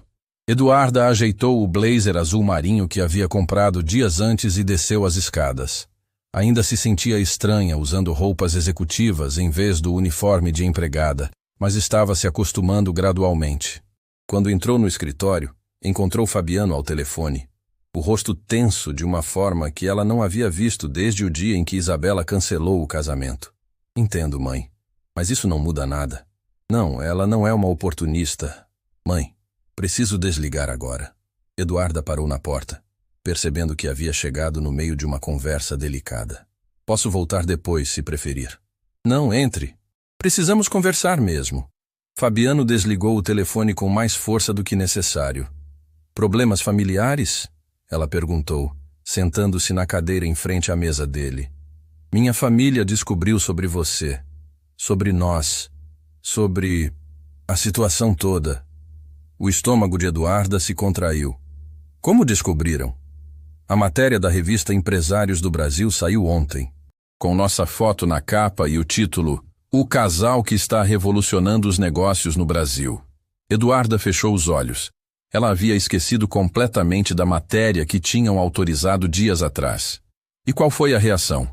Eduarda ajeitou o blazer azul marinho que havia comprado dias antes e desceu as escadas. Ainda se sentia estranha usando roupas executivas em vez do uniforme de empregada, mas estava se acostumando gradualmente. Quando entrou no escritório, encontrou Fabiano ao telefone, o rosto tenso de uma forma que ela não havia visto desde o dia em que Isabela cancelou o casamento. Entendo, mãe, mas isso não muda nada. Não, ela não é uma oportunista. Mãe, preciso desligar agora. Eduarda parou na porta, percebendo que havia chegado no meio de uma conversa delicada. Posso voltar depois, se preferir. Não, entre. Precisamos conversar mesmo. Fabiano desligou o telefone com mais força do que necessário. Problemas familiares? Ela perguntou, sentando-se na cadeira em frente à mesa dele. Minha família descobriu sobre você, sobre nós, sobre a situação toda. O estômago de Eduarda se contraiu. Como descobriram? A matéria da revista Empresários do Brasil saiu ontem, com nossa foto na capa e o título O Casal que está revolucionando os negócios no Brasil. Eduarda fechou os olhos. Ela havia esquecido completamente da matéria que tinham autorizado dias atrás. E qual foi a reação?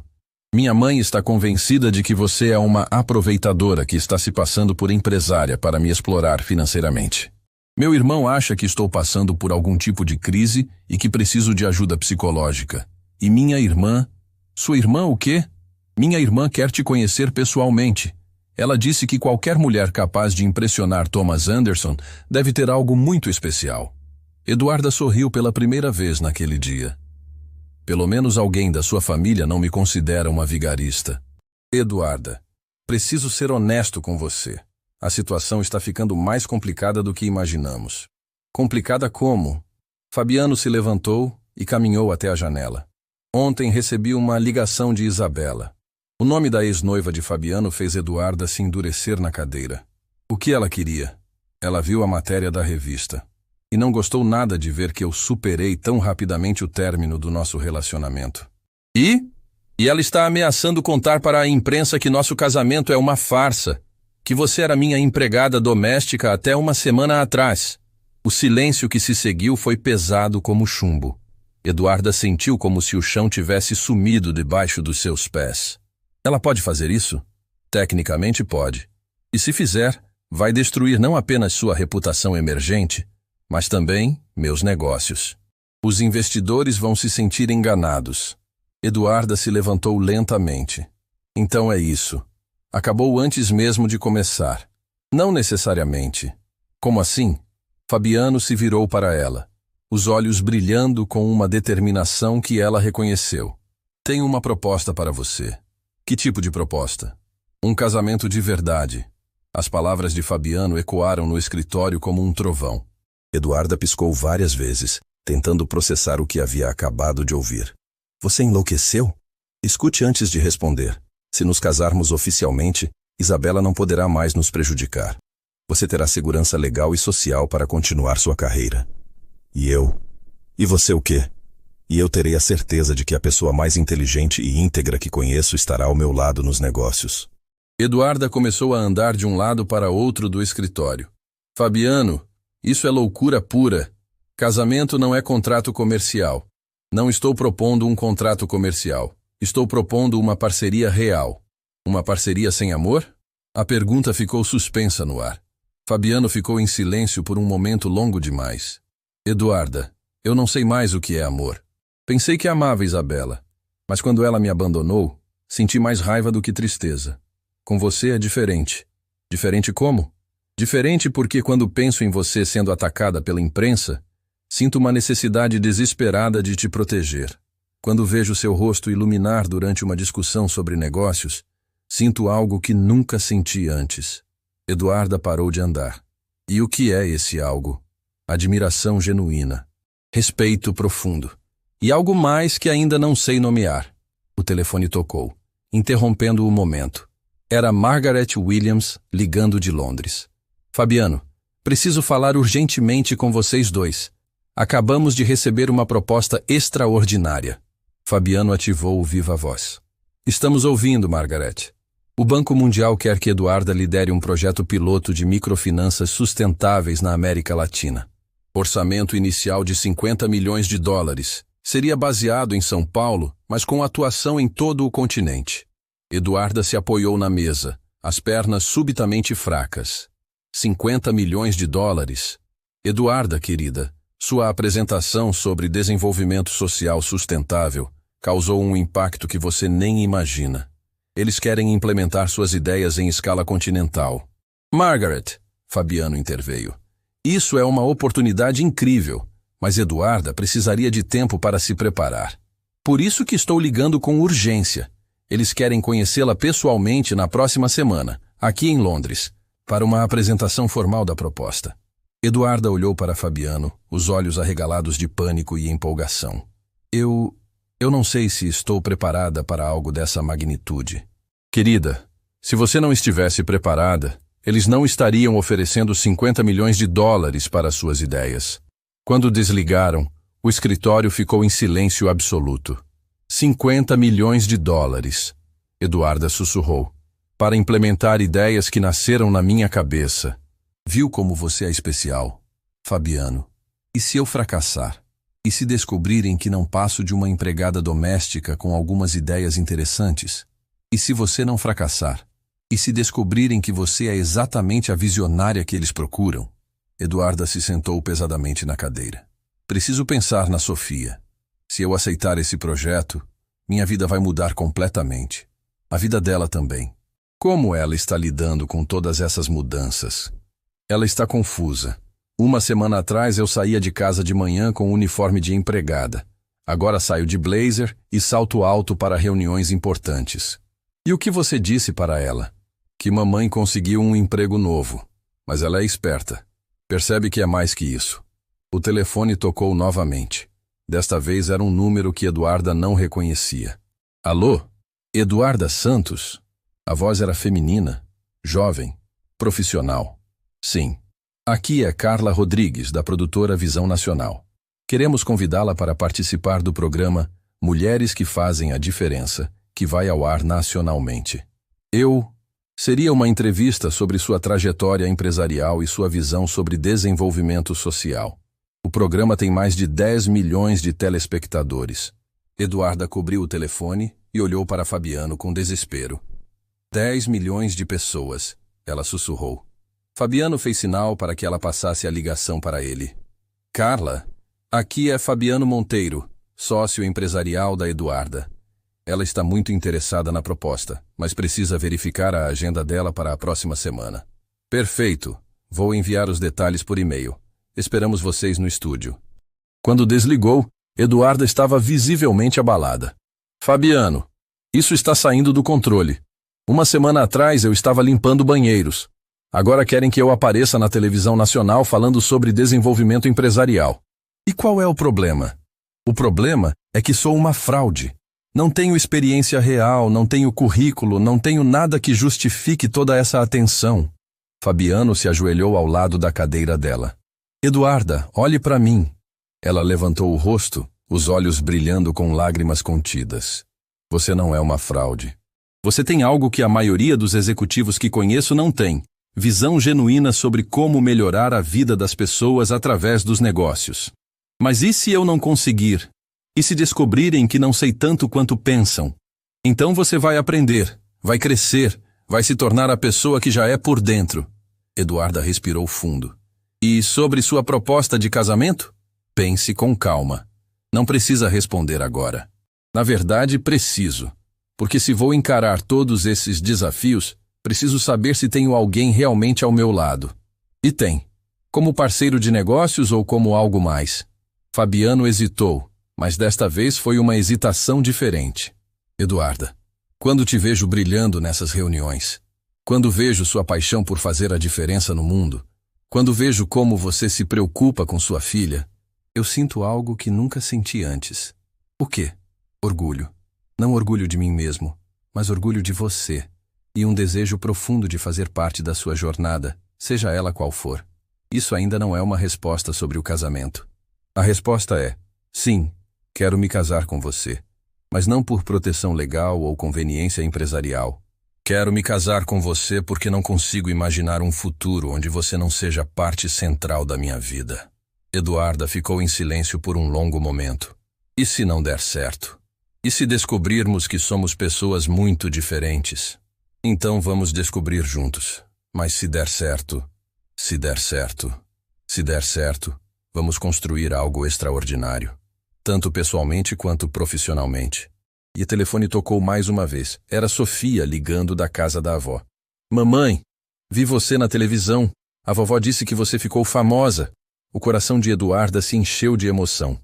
Minha mãe está convencida de que você é uma aproveitadora que está se passando por empresária para me explorar financeiramente. Meu irmão acha que estou passando por algum tipo de crise e que preciso de ajuda psicológica. E minha irmã... Sua irmã o quê? Minha irmã quer te conhecer pessoalmente. Ela disse que qualquer mulher capaz de impressionar Thomas Anderson deve ter algo muito especial. Eduarda sorriu pela primeira vez naquele dia. Pelo menos alguém da sua família não me considera uma vigarista. Eduarda, preciso ser honesto com você. A situação está ficando mais complicada do que imaginamos. Complicada como? Fabiano se levantou e caminhou até a janela. Ontem recebi uma ligação de Isabela. O nome da ex-noiva de Fabiano fez Eduarda se endurecer na cadeira. O que ela queria? Ela viu a matéria da revista. E não gostou nada de ver que eu superei tão rapidamente o término do nosso relacionamento. E ela está ameaçando contar para a imprensa que nosso casamento é uma farsa. Que você era minha empregada doméstica até uma semana atrás. O silêncio que se seguiu foi pesado como chumbo. Eduarda sentiu como se o chão tivesse sumido debaixo dos seus pés. Ela pode fazer isso? Tecnicamente pode. E se fizer, vai destruir não apenas sua reputação emergente, mas também meus negócios. Os investidores vão se sentir enganados. Eduarda se levantou lentamente. Então é isso. Acabou antes mesmo de começar. Não necessariamente. Como assim? Fabiano se virou para ela, os olhos brilhando com uma determinação que ela reconheceu. Tenho uma proposta para você. Que tipo de proposta? Um casamento de verdade. As palavras de Fabiano ecoaram no escritório como um trovão. Eduarda piscou várias vezes, tentando processar o que havia acabado de ouvir. Você enlouqueceu? Escute antes de responder. Se nos casarmos oficialmente, Isabela não poderá mais nos prejudicar. Você terá segurança legal e social para continuar sua carreira. E eu? E você o quê? E eu terei a certeza de que a pessoa mais inteligente e íntegra que conheço estará ao meu lado nos negócios. Eduarda começou a andar de um lado para outro do escritório. Fabiano, isso é loucura pura. Casamento não é contrato comercial. Não estou propondo um contrato comercial. Estou propondo uma parceria real. Uma parceria sem amor? A pergunta ficou suspensa no ar. Fabiano ficou em silêncio por um momento longo demais. Eduarda, eu não sei mais o que é amor. Pensei que amava Isabela, mas quando ela me abandonou, senti mais raiva do que tristeza. Com você é diferente. Diferente como? Diferente porque quando penso em você sendo atacada pela imprensa, sinto uma necessidade desesperada de te proteger. Quando vejo seu rosto iluminar durante uma discussão sobre negócios, sinto algo que nunca senti antes. Eduarda parou de andar. E o que é esse algo? Admiração genuína. Respeito profundo. E algo mais que ainda não sei nomear. O telefone tocou, interrompendo o momento. Era Margaret Williams ligando de Londres. Fabiano, preciso falar urgentemente com vocês dois. Acabamos de receber uma proposta extraordinária. Fabiano ativou o viva-voz. Estamos ouvindo, Margaret. O Banco Mundial quer que Eduarda lidere um projeto piloto de microfinanças sustentáveis na América Latina. Orçamento inicial de 50 milhões de dólares. Seria baseado em São Paulo, mas com atuação em todo o continente. Eduarda se apoiou na mesa, as pernas subitamente fracas. 50 milhões de dólares. Eduarda, querida, sua apresentação sobre desenvolvimento social sustentável causou um impacto que você nem imagina. Eles querem implementar suas ideias em escala continental. Margaret, Fabiano interveio. Isso é uma oportunidade incrível, mas Eduarda precisaria de tempo para se preparar. Por isso que estou ligando com urgência. Eles querem conhecê-la pessoalmente na próxima semana, aqui em Londres, para uma apresentação formal da proposta. Eduarda olhou para Fabiano, os olhos arregalados de pânico e empolgação. Eu não sei se estou preparada para algo dessa magnitude. Querida, se você não estivesse preparada, eles não estariam oferecendo 50 milhões de dólares para suas ideias. Quando desligaram, o escritório ficou em silêncio absoluto. 50 milhões de dólares. Eduarda sussurrou. Para implementar ideias que nasceram na minha cabeça. Viu como você é especial, Fabiano? E se eu fracassar? E se descobrirem que não passo de uma empregada doméstica com algumas ideias interessantes? E se você não fracassar? E se descobrirem que você é exatamente a visionária que eles procuram? Eduarda se sentou pesadamente na cadeira. Preciso pensar na Sofia. Se eu aceitar esse projeto, minha vida vai mudar completamente. A vida dela também. Como ela está lidando com todas essas mudanças? Ela está confusa. Uma semana atrás eu saía de casa de manhã com uniforme de empregada. Agora saio de blazer e salto alto para reuniões importantes. E o que você disse para ela? Que mamãe conseguiu um emprego novo. Mas ela é esperta. Percebe que é mais que isso. O telefone tocou novamente. Desta vez era um número que Eduarda não reconhecia. Alô? Eduarda Santos? A voz era feminina, jovem, profissional. Sim. Aqui é Carla Rodrigues, da produtora Visão Nacional. Queremos convidá-la para participar do programa Mulheres que Fazem a Diferença, que vai ao ar nacionalmente. Seria uma entrevista sobre sua trajetória empresarial e sua visão sobre desenvolvimento social. O programa tem mais de 10 milhões de telespectadores. Eduarda cobriu o telefone e olhou para Fabiano com desespero. 10 milhões de pessoas, ela sussurrou. Fabiano fez sinal para que ela passasse a ligação para ele. Carla, aqui é Fabiano Monteiro, sócio empresarial da Eduarda. Ela está muito interessada na proposta, mas precisa verificar a agenda dela para a próxima semana. Perfeito. Vou enviar os detalhes por e-mail. Esperamos vocês no estúdio. Quando desligou, Eduarda estava visivelmente abalada. Fabiano, isso está saindo do controle. Uma semana atrás eu estava limpando banheiros. Agora querem que eu apareça na televisão nacional falando sobre desenvolvimento empresarial. E qual é o problema? O problema é que sou uma fraude. Não tenho experiência real, não tenho currículo, não tenho nada que justifique toda essa atenção. Fabiano se ajoelhou ao lado da cadeira dela. Eduarda, olhe para mim. Ela levantou o rosto, os olhos brilhando com lágrimas contidas. Você não é uma fraude. Você tem algo que a maioria dos executivos que conheço não tem. Visão genuína sobre como melhorar a vida das pessoas através dos negócios. Mas e se eu não conseguir? E se descobrirem que não sei tanto quanto pensam? Então você vai aprender, vai crescer, vai se tornar a pessoa que já é por dentro. Eduarda respirou fundo. E sobre sua proposta de casamento? Pense com calma. Não precisa responder agora. Na verdade, preciso. Porque se vou encarar todos esses desafios, preciso saber se tenho alguém realmente ao meu lado. E tem. Como parceiro de negócios ou como algo mais? Fabiano hesitou, Mas desta vez foi uma hesitação diferente. Eduarda, quando te vejo brilhando nessas reuniões, quando vejo sua paixão por fazer a diferença no mundo, quando vejo como você se preocupa com sua filha, eu sinto algo que nunca senti antes. O quê? Orgulho. Não orgulho de mim mesmo, mas orgulho de você, e um desejo profundo de fazer parte da sua jornada, seja ela qual for. Isso ainda não é uma resposta sobre o casamento. A resposta é: sim, quero me casar com você, mas não por proteção legal ou conveniência empresarial. Quero me casar com você porque não consigo imaginar um futuro onde você não seja parte central da minha vida. Eduarda ficou em silêncio por um longo momento. E se não der certo? E se descobrirmos que somos pessoas muito diferentes? Então vamos descobrir juntos. Mas se der certo, vamos construir algo extraordinário, tanto pessoalmente quanto profissionalmente. E o telefone tocou mais uma vez. Era Sofia ligando da casa da avó. Mamãe, vi você na televisão. A vovó disse que você ficou famosa. O coração de Eduarda se encheu de emoção.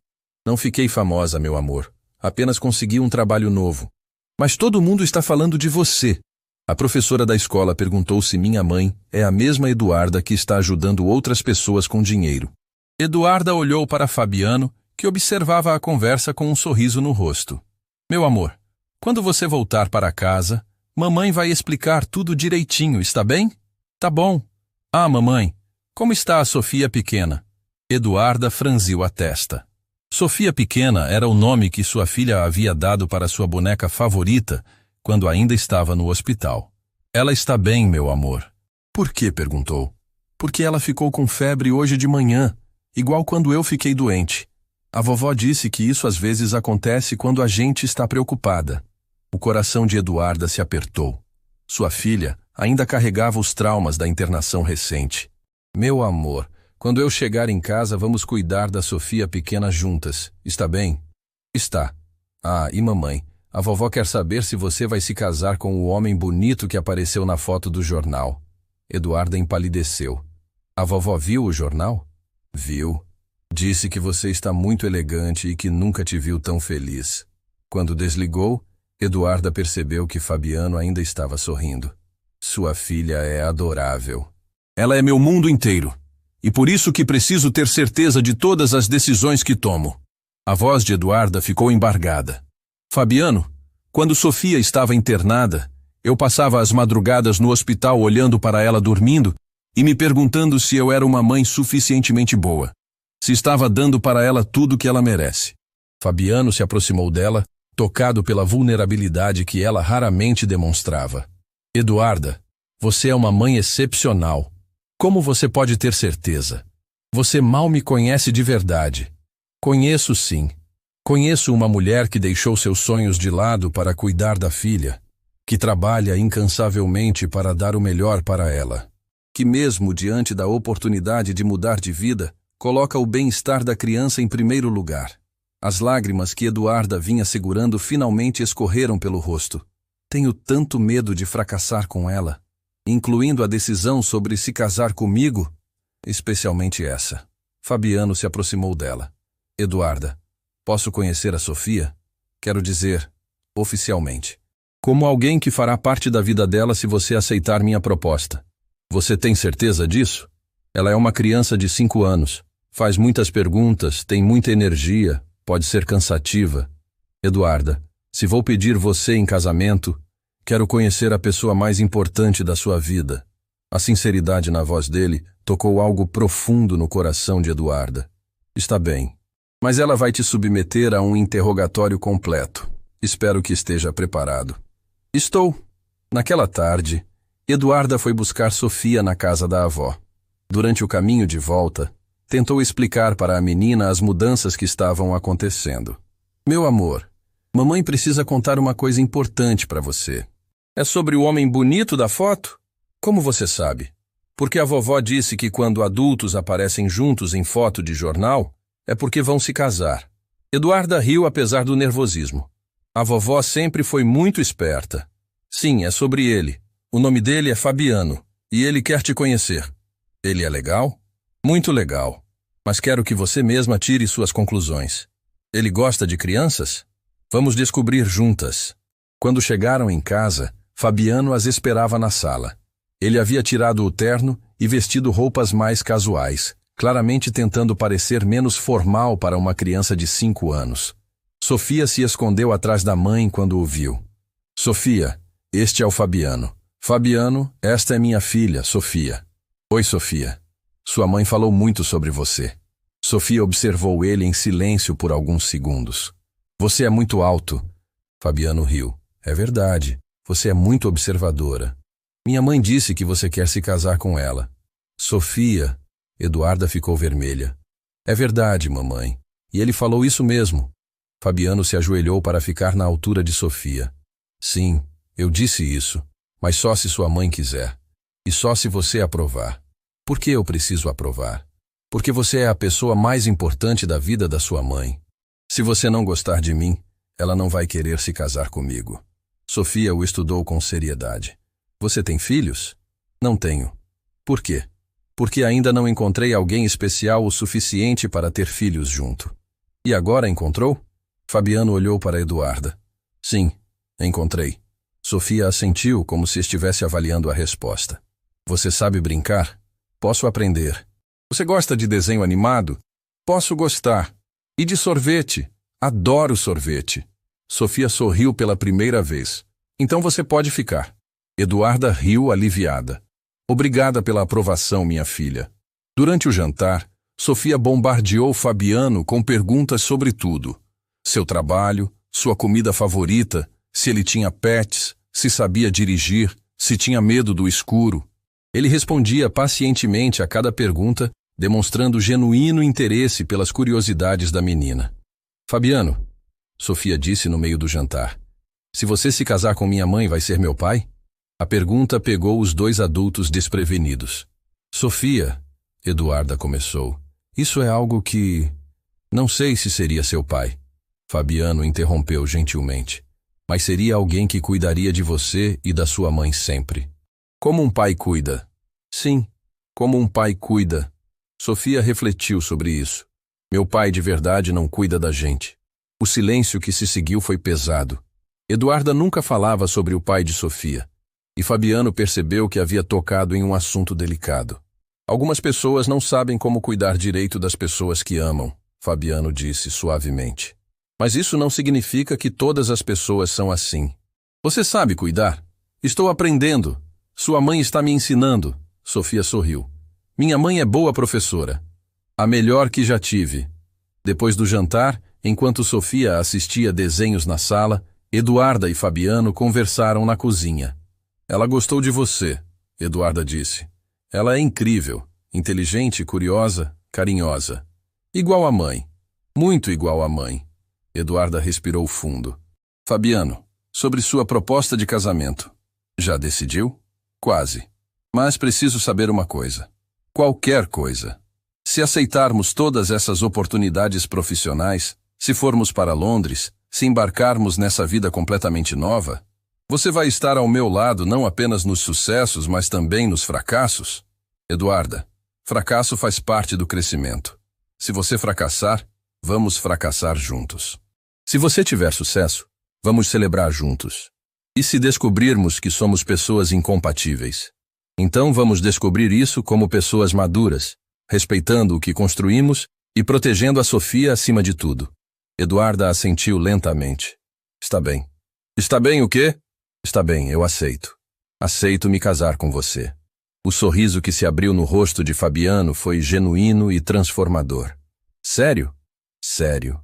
Não fiquei famosa, meu amor. Apenas consegui um trabalho novo. Mas todo mundo está falando de você. A professora da escola perguntou se minha mãe é a mesma Eduarda que está ajudando outras pessoas com dinheiro. Eduarda olhou para Fabiano, que observava a conversa com um sorriso no rosto. Meu amor, quando você voltar para casa, mamãe vai explicar tudo direitinho, está bem? Tá bom. Ah, mamãe, como está a Sofia pequena? Eduarda franziu a testa. Sofia pequena era o nome que sua filha havia dado para sua boneca favorita quando ainda estava no hospital. Ela está bem, meu amor. Por quê? Perguntou. Porque ela ficou com febre hoje de manhã, igual quando eu fiquei doente. A vovó disse que isso às vezes acontece quando a gente está preocupada. O coração de Eduarda se apertou. Sua filha ainda carregava os traumas da internação recente. Meu amor, quando eu chegar em casa vamos cuidar da Sofia pequena juntas, está bem? Está. Ah, e mamãe, a vovó quer saber se você vai se casar com o homem bonito que apareceu na foto do jornal. Eduarda empalideceu. A vovó viu o jornal? Viu. Disse que você está muito elegante e que nunca te viu tão feliz. Quando desligou, Eduarda percebeu que Fabiano ainda estava sorrindo. Sua filha é adorável. Ela é meu mundo inteiro. E por isso que preciso ter certeza de todas as decisões que tomo. A voz de Eduarda ficou embargada. Fabiano, quando Sofia estava internada, eu passava as madrugadas no hospital olhando para ela dormindo e me perguntando se eu era uma mãe suficientemente boa. Se estava dando para ela tudo que ela merece. Fabiano se aproximou dela, tocado pela vulnerabilidade que ela raramente demonstrava. Eduarda, você é uma mãe excepcional. Como você pode ter certeza? Você mal me conhece de verdade. Conheço sim. Conheço uma mulher que deixou seus sonhos de lado para cuidar da filha, que trabalha incansavelmente para dar o melhor para ela, que mesmo diante da oportunidade de mudar de vida, coloca o bem-estar da criança em primeiro lugar. As lágrimas que Eduarda vinha segurando finalmente escorreram pelo rosto. Tenho tanto medo de fracassar com ela, incluindo a decisão sobre se casar comigo, especialmente essa. Fabiano se aproximou dela. Eduarda, posso conhecer a Sofia? Quero dizer, oficialmente. Como alguém que fará parte da vida dela se você aceitar minha proposta. Você tem certeza disso? Ela é uma criança de 5 anos. Faz muitas perguntas, tem muita energia, pode ser cansativa. Eduarda, se vou pedir você em casamento, quero conhecer a pessoa mais importante da sua vida. A sinceridade na voz dele tocou algo profundo no coração de Eduarda. Está bem, mas ela vai te submeter a um interrogatório completo. Espero que esteja preparado. Estou. Naquela tarde, Eduarda foi buscar Sofia na casa da avó. Durante o caminho de volta, tentou explicar para a menina as mudanças que estavam acontecendo. Meu amor, mamãe precisa contar uma coisa importante para você. É sobre o homem bonito da foto? Como você sabe? Porque a vovó disse que quando adultos aparecem juntos em foto de jornal, é porque vão se casar. Eduarda riu apesar do nervosismo. A vovó sempre foi muito esperta. Sim, é sobre ele. O nome dele é Fabiano, e ele quer te conhecer. Ele é legal? Muito legal. Mas quero que você mesma tire suas conclusões. Ele gosta de crianças? Vamos descobrir juntas. Quando chegaram em casa, Fabiano as esperava na sala. Ele havia tirado o terno e vestido roupas mais casuais, claramente tentando parecer menos formal para uma criança de 5 anos. Sofia se escondeu atrás da mãe quando o viu. Sofia, este é o Fabiano. Fabiano, esta é minha filha, Sofia. Oi, Sofia. Sua mãe falou muito sobre você. Sofia observou ele em silêncio por alguns segundos. Você é muito alto. Fabiano riu. É verdade. Você é muito observadora. Minha mãe disse que você quer se casar com ela. Sofia. Eduarda ficou vermelha. É verdade, mamãe. E ele falou isso mesmo. Fabiano se ajoelhou para ficar na altura de Sofia. Sim, eu disse isso, mas só se sua mãe quiser. E só se você aprovar. Por que eu preciso aprovar? Porque você é a pessoa mais importante da vida da sua mãe. Se você não gostar de mim, ela não vai querer se casar comigo. Sofia o estudou com seriedade. Você tem filhos? Não tenho. Por quê? Porque ainda não encontrei alguém especial o suficiente para ter filhos junto. E agora encontrou? Fabiano olhou para Eduarda. Sim, encontrei. Sofia assentiu como se estivesse avaliando a resposta. Você sabe brincar? Posso aprender. Você gosta de desenho animado? Posso gostar. E de sorvete? Adoro sorvete. Sofia sorriu pela primeira vez. Então você pode ficar. Eduarda riu aliviada. Obrigada pela aprovação, minha filha. Durante o jantar, Sofia bombardeou Fabiano com perguntas sobre tudo. Seu trabalho, sua comida favorita, se ele tinha pets, se sabia dirigir, se tinha medo do escuro. Ele respondia pacientemente a cada pergunta, demonstrando genuíno interesse pelas curiosidades da menina. Fabiano, Sofia disse no meio do jantar, se você se casar com minha mãe, vai ser meu pai? A pergunta pegou os dois adultos desprevenidos. Sofia, Eduarda começou, isso é algo que... Não sei se seria seu pai. Fabiano interrompeu gentilmente. Mas seria alguém que cuidaria de você e da sua mãe sempre. Como um pai cuida? Sim, como um pai cuida. Sofia refletiu sobre isso. Meu pai de verdade não cuida da gente. O silêncio que se seguiu foi pesado. Eduarda nunca falava sobre o pai de Sofia. E Fabiano percebeu que havia tocado em um assunto delicado. Algumas pessoas não sabem como cuidar direito das pessoas que amam, Fabiano disse suavemente. Mas isso não significa que todas as pessoas são assim. Você sabe cuidar? Estou aprendendo. Sua mãe está me ensinando. Sofia sorriu. Minha mãe é boa professora. A melhor que já tive. Depois do jantar, enquanto Sofia assistia desenhos na sala, Eduarda e Fabiano conversaram na cozinha. Ela gostou de você, Eduarda disse. Ela é incrível, inteligente, curiosa, carinhosa. Igual à mãe. Muito igual à mãe. Eduarda respirou fundo. Fabiano, sobre sua proposta de casamento. Já decidiu? Quase. Mas preciso saber uma coisa. Qualquer coisa. Se aceitarmos todas essas oportunidades profissionais, se formos para Londres, se embarcarmos nessa vida completamente nova, você vai estar ao meu lado não apenas nos sucessos, mas também nos fracassos? Eduarda, fracasso faz parte do crescimento. Se você fracassar, vamos fracassar juntos. Se você tiver sucesso, vamos celebrar juntos. E se descobrirmos que somos pessoas incompatíveis? Então vamos descobrir isso como pessoas maduras, respeitando o que construímos e protegendo a Sofia acima de tudo. Eduarda assentiu lentamente. Está bem. Está bem o quê? Está bem, eu aceito. Aceito me casar com você. O sorriso que se abriu no rosto de Fabiano foi genuíno e transformador. Sério? Sério.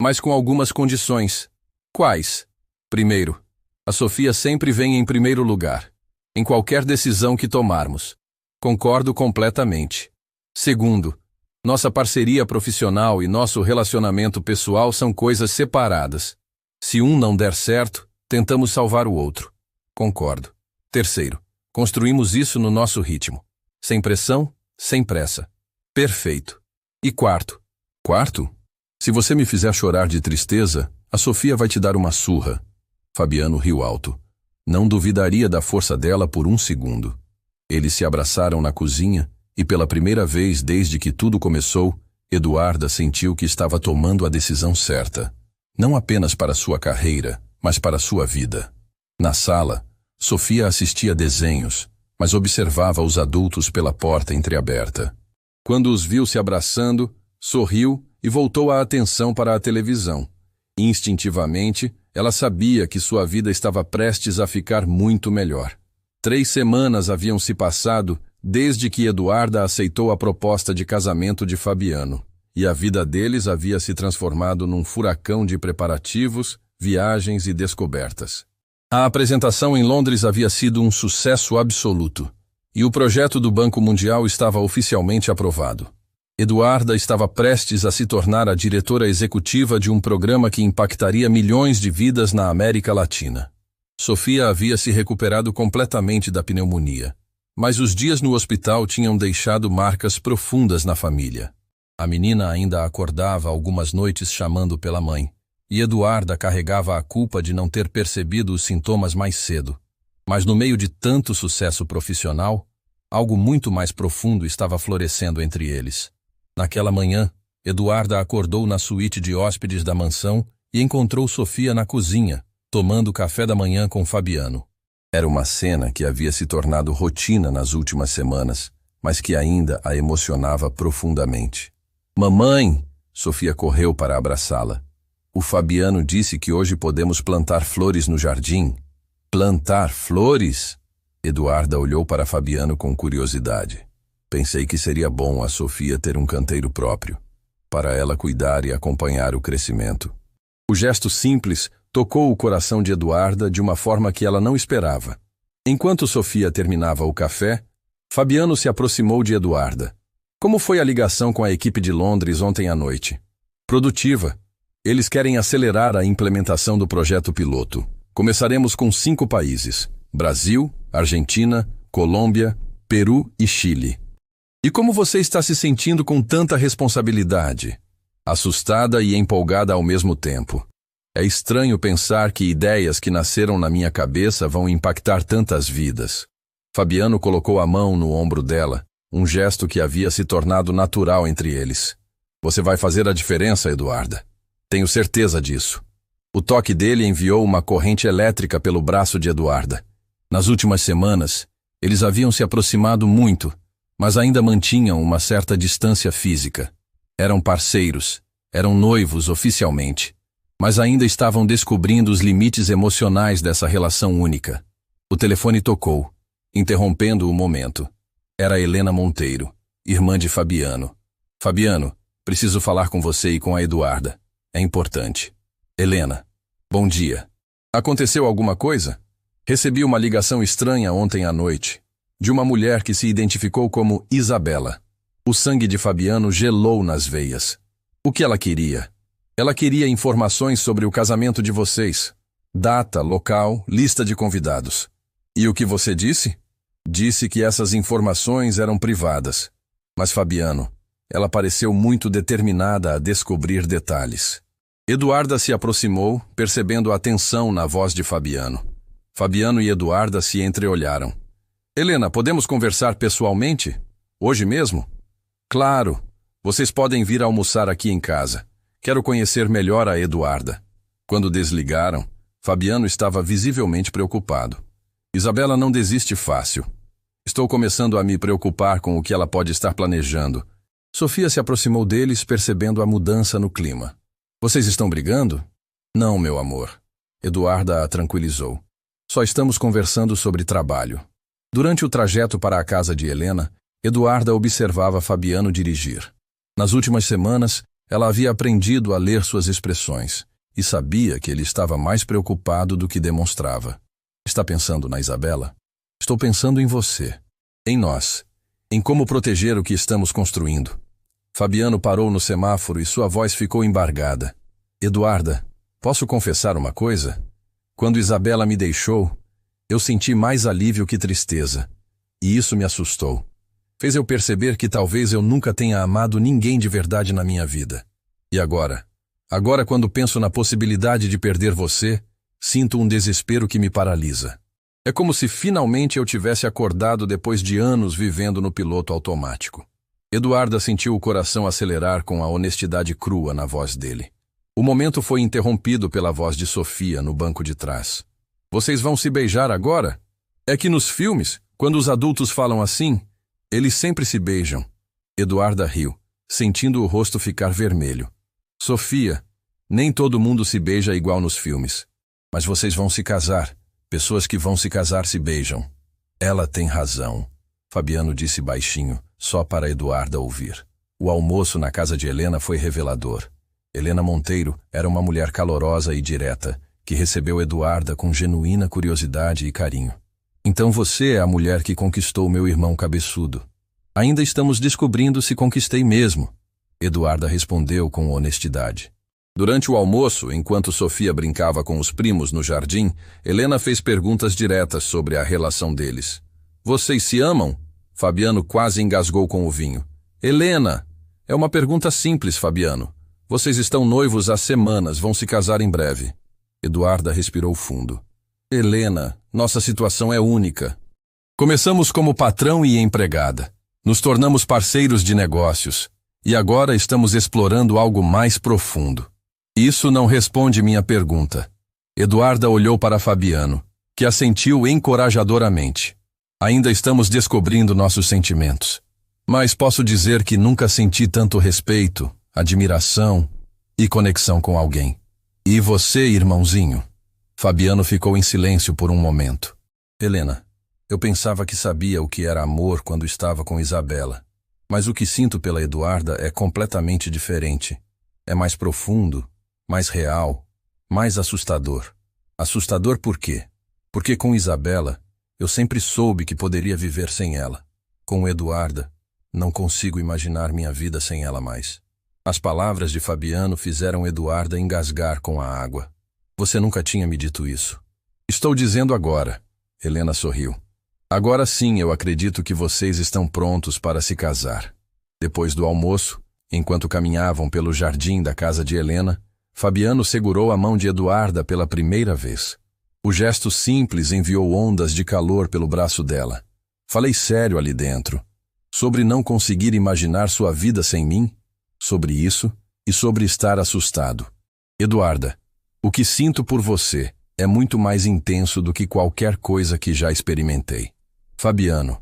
Mas com algumas condições. Quais? Primeiro, a Sofia sempre vem em primeiro lugar, em qualquer decisão que tomarmos. Concordo completamente. Segundo, nossa parceria profissional e nosso relacionamento pessoal são coisas separadas. Se um não der certo, tentamos salvar o outro. Concordo. Terceiro, construímos isso no nosso ritmo. Sem pressão, sem pressa. Perfeito. E quarto? Quarto? Se você me fizer chorar de tristeza, a Sofia vai te dar uma surra. Fabiano riu alto. Não duvidaria da força dela por um segundo. Eles se abraçaram na cozinha e, pela primeira vez desde que tudo começou, Eduarda sentiu que estava tomando a decisão certa, não apenas para sua carreira, mas para sua vida. Na sala, Sofia assistia desenhos, mas observava os adultos pela porta entreaberta. Quando os viu se abraçando, sorriu e voltou a atenção para a televisão. Instintivamente, ela sabia que sua vida estava prestes a ficar muito melhor. 3 semanas haviam se passado desde que Eduarda aceitou a proposta de casamento de Fabiano, e a vida deles havia se transformado num furacão de preparativos, viagens e descobertas. A apresentação em Londres havia sido um sucesso absoluto, e o projeto do Banco Mundial estava oficialmente aprovado. Eduarda estava prestes a se tornar a diretora executiva de um programa que impactaria milhões de vidas na América Latina. Sofia havia se recuperado completamente da pneumonia, mas os dias no hospital tinham deixado marcas profundas na família. A menina ainda acordava algumas noites chamando pela mãe, e Eduarda carregava a culpa de não ter percebido os sintomas mais cedo. Mas no meio de tanto sucesso profissional, algo muito mais profundo estava florescendo entre eles. Naquela manhã, Eduarda acordou na suíte de hóspedes da mansão e encontrou Sofia na cozinha, tomando café da manhã com Fabiano. Era uma cena que havia se tornado rotina nas últimas semanas, mas que ainda a emocionava profundamente. "Mamãe!" Sofia correu para abraçá-la. "O Fabiano disse que hoje podemos plantar flores no jardim." "Plantar flores?" Eduarda olhou para Fabiano com curiosidade. "Pensei que seria bom a Sofia ter um canteiro próprio, para ela cuidar e acompanhar o crescimento." O gesto simples tocou o coração de Eduarda de uma forma que ela não esperava. Enquanto Sofia terminava o café, Fabiano se aproximou de Eduarda. "Como foi a ligação com a equipe de Londres ontem à noite?" "Produtiva. Eles querem acelerar a implementação do projeto piloto. Começaremos com 5 países: Brasil, Argentina, Colômbia, Peru e Chile." "E como você está se sentindo com tanta responsabilidade?" "Assustada e empolgada ao mesmo tempo. É estranho pensar que ideias que nasceram na minha cabeça vão impactar tantas vidas." Fabiano colocou a mão no ombro dela, um gesto que havia se tornado natural entre eles. "Você vai fazer a diferença, Eduarda. Tenho certeza disso." O toque dele enviou uma corrente elétrica pelo braço de Eduarda. Nas últimas semanas, eles haviam se aproximado muito, mas ainda mantinham uma certa distância física. Eram parceiros, eram noivos oficialmente, mas ainda estavam descobrindo os limites emocionais dessa relação única. O telefone tocou, interrompendo o momento. Era Helena Monteiro, irmã de Fabiano. "Fabiano, preciso falar com você e com a Eduarda. É importante." "Helena, bom dia. Aconteceu alguma coisa?" "Recebi uma ligação estranha ontem à noite, de uma mulher que se identificou como Isabela." O sangue de Fabiano gelou nas veias. "O que ela queria?" "Ela queria informações sobre o casamento de vocês. Data, local, lista de convidados." "E o que você disse?" "Disse que essas informações eram privadas." "Mas Fabiano, ela pareceu muito determinada a descobrir detalhes." Eduarda se aproximou, percebendo a tensão na voz de Fabiano. Fabiano e Eduarda se entreolharam. "Helena, podemos conversar pessoalmente? Hoje mesmo?" "Claro. Vocês podem vir almoçar aqui em casa. Quero conhecer melhor a Eduarda." Quando desligaram, Fabiano estava visivelmente preocupado. "Isabela não desiste fácil. Estou começando a me preocupar com o que ela pode estar planejando." Sofia se aproximou deles, percebendo a mudança no clima. "Vocês estão brigando?" "Não, meu amor." Eduarda a tranquilizou. "Só estamos conversando sobre trabalho." Durante o trajeto para a casa de Helena, Eduarda observava Fabiano dirigir. Nas últimas semanas, ela havia aprendido a ler suas expressões e sabia que ele estava mais preocupado do que demonstrava. "Está pensando na Isabela?" "Estou pensando em você, em nós, em como proteger o que estamos construindo." Fabiano parou no semáforo e sua voz ficou embargada. "Eduarda, posso confessar uma coisa? Quando Isabela me deixou, eu senti mais alívio que tristeza, e isso me assustou. Fez eu perceber que talvez eu nunca tenha amado ninguém de verdade na minha vida. E agora? Agora, quando penso na possibilidade de perder você, sinto um desespero que me paralisa. É como se finalmente eu tivesse acordado depois de anos vivendo no piloto automático." Eduarda sentiu o coração acelerar com a honestidade crua na voz dele. O momento foi interrompido pela voz de Sofia no banco de trás. Vocês vão se beijar agora? É que nos filmes, quando os adultos falam assim, eles sempre se beijam. Eduarda riu, sentindo o rosto ficar vermelho. Sofia, nem todo mundo se beija igual nos filmes. Mas vocês vão se casar. Pessoas que vão se casar se beijam. Ela tem razão, Fabiano disse baixinho, só para Eduarda ouvir. O almoço na casa de Helena foi revelador. Helena Monteiro era uma mulher calorosa e direta, que recebeu Eduarda com genuína curiosidade e carinho. Então você é a mulher que conquistou meu irmão cabeçudo. Ainda estamos descobrindo se conquistei mesmo, Eduarda respondeu com honestidade. Durante o almoço, enquanto Sofia brincava com os primos no jardim, Helena fez perguntas diretas sobre a relação deles. Vocês se amam? Fabiano quase engasgou com o vinho. Helena! É uma pergunta simples, Fabiano. Vocês estão noivos há semanas, vão se casar em breve. Eduarda respirou fundo. Helena, nossa situação é única. Começamos como patrão e empregada. Nos tornamos parceiros de negócios. E agora estamos explorando algo mais profundo. Isso não responde minha pergunta. Eduarda olhou para Fabiano, que assentiu encorajadoramente. Ainda estamos descobrindo nossos sentimentos. Mas posso dizer que nunca senti tanto respeito, admiração e conexão com alguém. E você, irmãozinho? Fabiano ficou em silêncio por um momento. Helena, eu pensava que sabia o que era amor quando estava com Isabela. Mas o que sinto pela Eduarda é completamente diferente. É mais profundo, mais real, mais assustador. Assustador por quê? Porque com Isabela, eu sempre soube que poderia viver sem ela. Com Eduarda, não consigo imaginar minha vida sem ela mais. As palavras de Fabiano fizeram Eduarda engasgar com a água. Você nunca tinha me dito isso. Estou dizendo agora. Helena sorriu. Agora sim eu acredito que vocês estão prontos para se casar. Depois do almoço, enquanto caminhavam pelo jardim da casa de Helena, Fabiano segurou a mão de Eduarda pela primeira vez. O gesto simples enviou ondas de calor pelo braço dela. Falei sério ali dentro. Sobre não conseguir imaginar sua vida sem mim, sobre isso e sobre estar assustado. Eduarda, o que sinto por você é muito mais intenso do que qualquer coisa que já experimentei. Fabiano,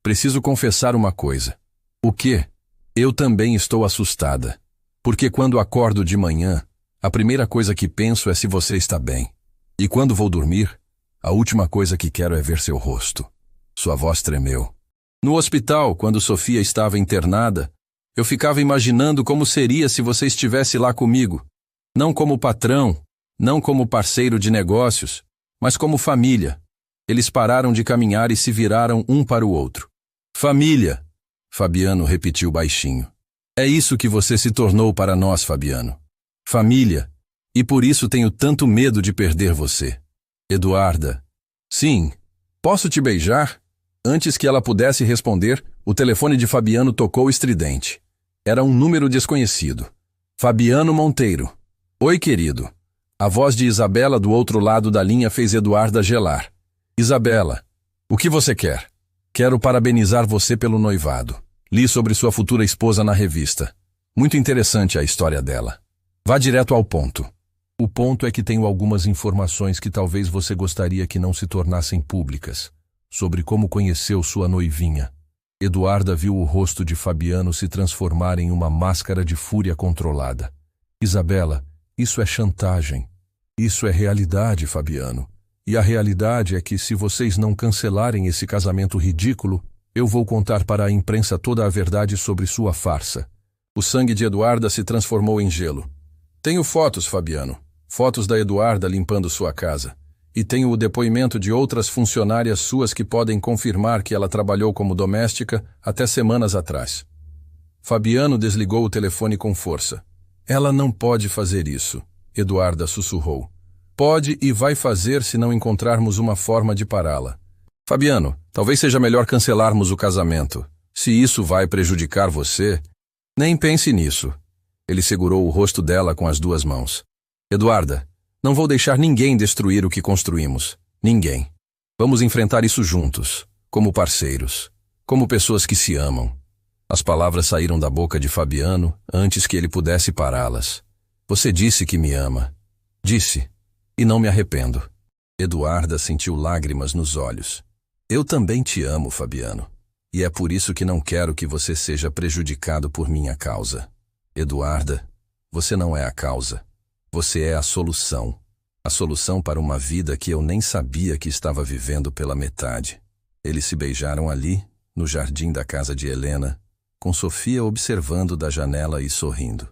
preciso confessar uma coisa. O quê? Eu também estou assustada. Porque quando acordo de manhã, a primeira coisa que penso é se você está bem. E quando vou dormir, a última coisa que quero é ver seu rosto. Sua voz tremeu. No hospital, quando Sofia estava internada, eu ficava imaginando como seria se você estivesse lá comigo. Não como patrão, não como parceiro de negócios, mas como família. Eles pararam de caminhar e se viraram um para o outro. Família, Fabiano repetiu baixinho. É isso que você se tornou para nós, Fabiano. Família, e por isso tenho tanto medo de perder você. Eduarda. Sim, posso te beijar? Antes que ela pudesse responder, o telefone de Fabiano tocou estridente. Era um número desconhecido. Fabiano Monteiro. Oi, querido. A voz de Isabela do outro lado da linha fez Eduarda gelar. Isabela, o que você quer? Quero parabenizar você pelo noivado. Li sobre sua futura esposa na revista. Muito interessante a história dela. Vá direto ao ponto. O ponto é que tenho algumas informações que talvez você gostaria que não se tornassem públicas, sobre como conheceu sua noivinha. Eduarda viu o rosto de Fabiano se transformar em uma máscara de fúria controlada. Isabela, isso é chantagem. Isso é realidade, Fabiano. E a realidade é que se vocês não cancelarem esse casamento ridículo, eu vou contar para a imprensa toda a verdade sobre sua farsa. O sangue de Eduarda se transformou em gelo. Tenho fotos, Fabiano. Fotos da Eduarda limpando sua casa. E tenho o depoimento de outras funcionárias suas que podem confirmar que ela trabalhou como doméstica até semanas atrás. Fabiano desligou o telefone com força. Ela não pode fazer isso, Eduarda sussurrou. Pode e vai fazer se não encontrarmos uma forma de pará-la. Fabiano, talvez seja melhor cancelarmos o casamento. Se isso vai prejudicar você, nem pense nisso. Ele segurou o rosto dela com as duas mãos. Eduarda, não vou deixar ninguém destruir o que construímos. Ninguém. Vamos enfrentar isso juntos, como parceiros, como pessoas que se amam. As palavras saíram da boca de Fabiano antes que ele pudesse pará-las. Você disse que me ama. Disse. E não me arrependo. Eduarda sentiu lágrimas nos olhos. Eu também te amo, Fabiano. E é por isso que não quero que você seja prejudicado por minha causa. Eduarda, você não é a causa. Você é a solução. A solução para uma vida que eu nem sabia que estava vivendo pela metade. Eles se beijaram ali, no jardim da casa de Helena, com Sofia observando da janela e sorrindo.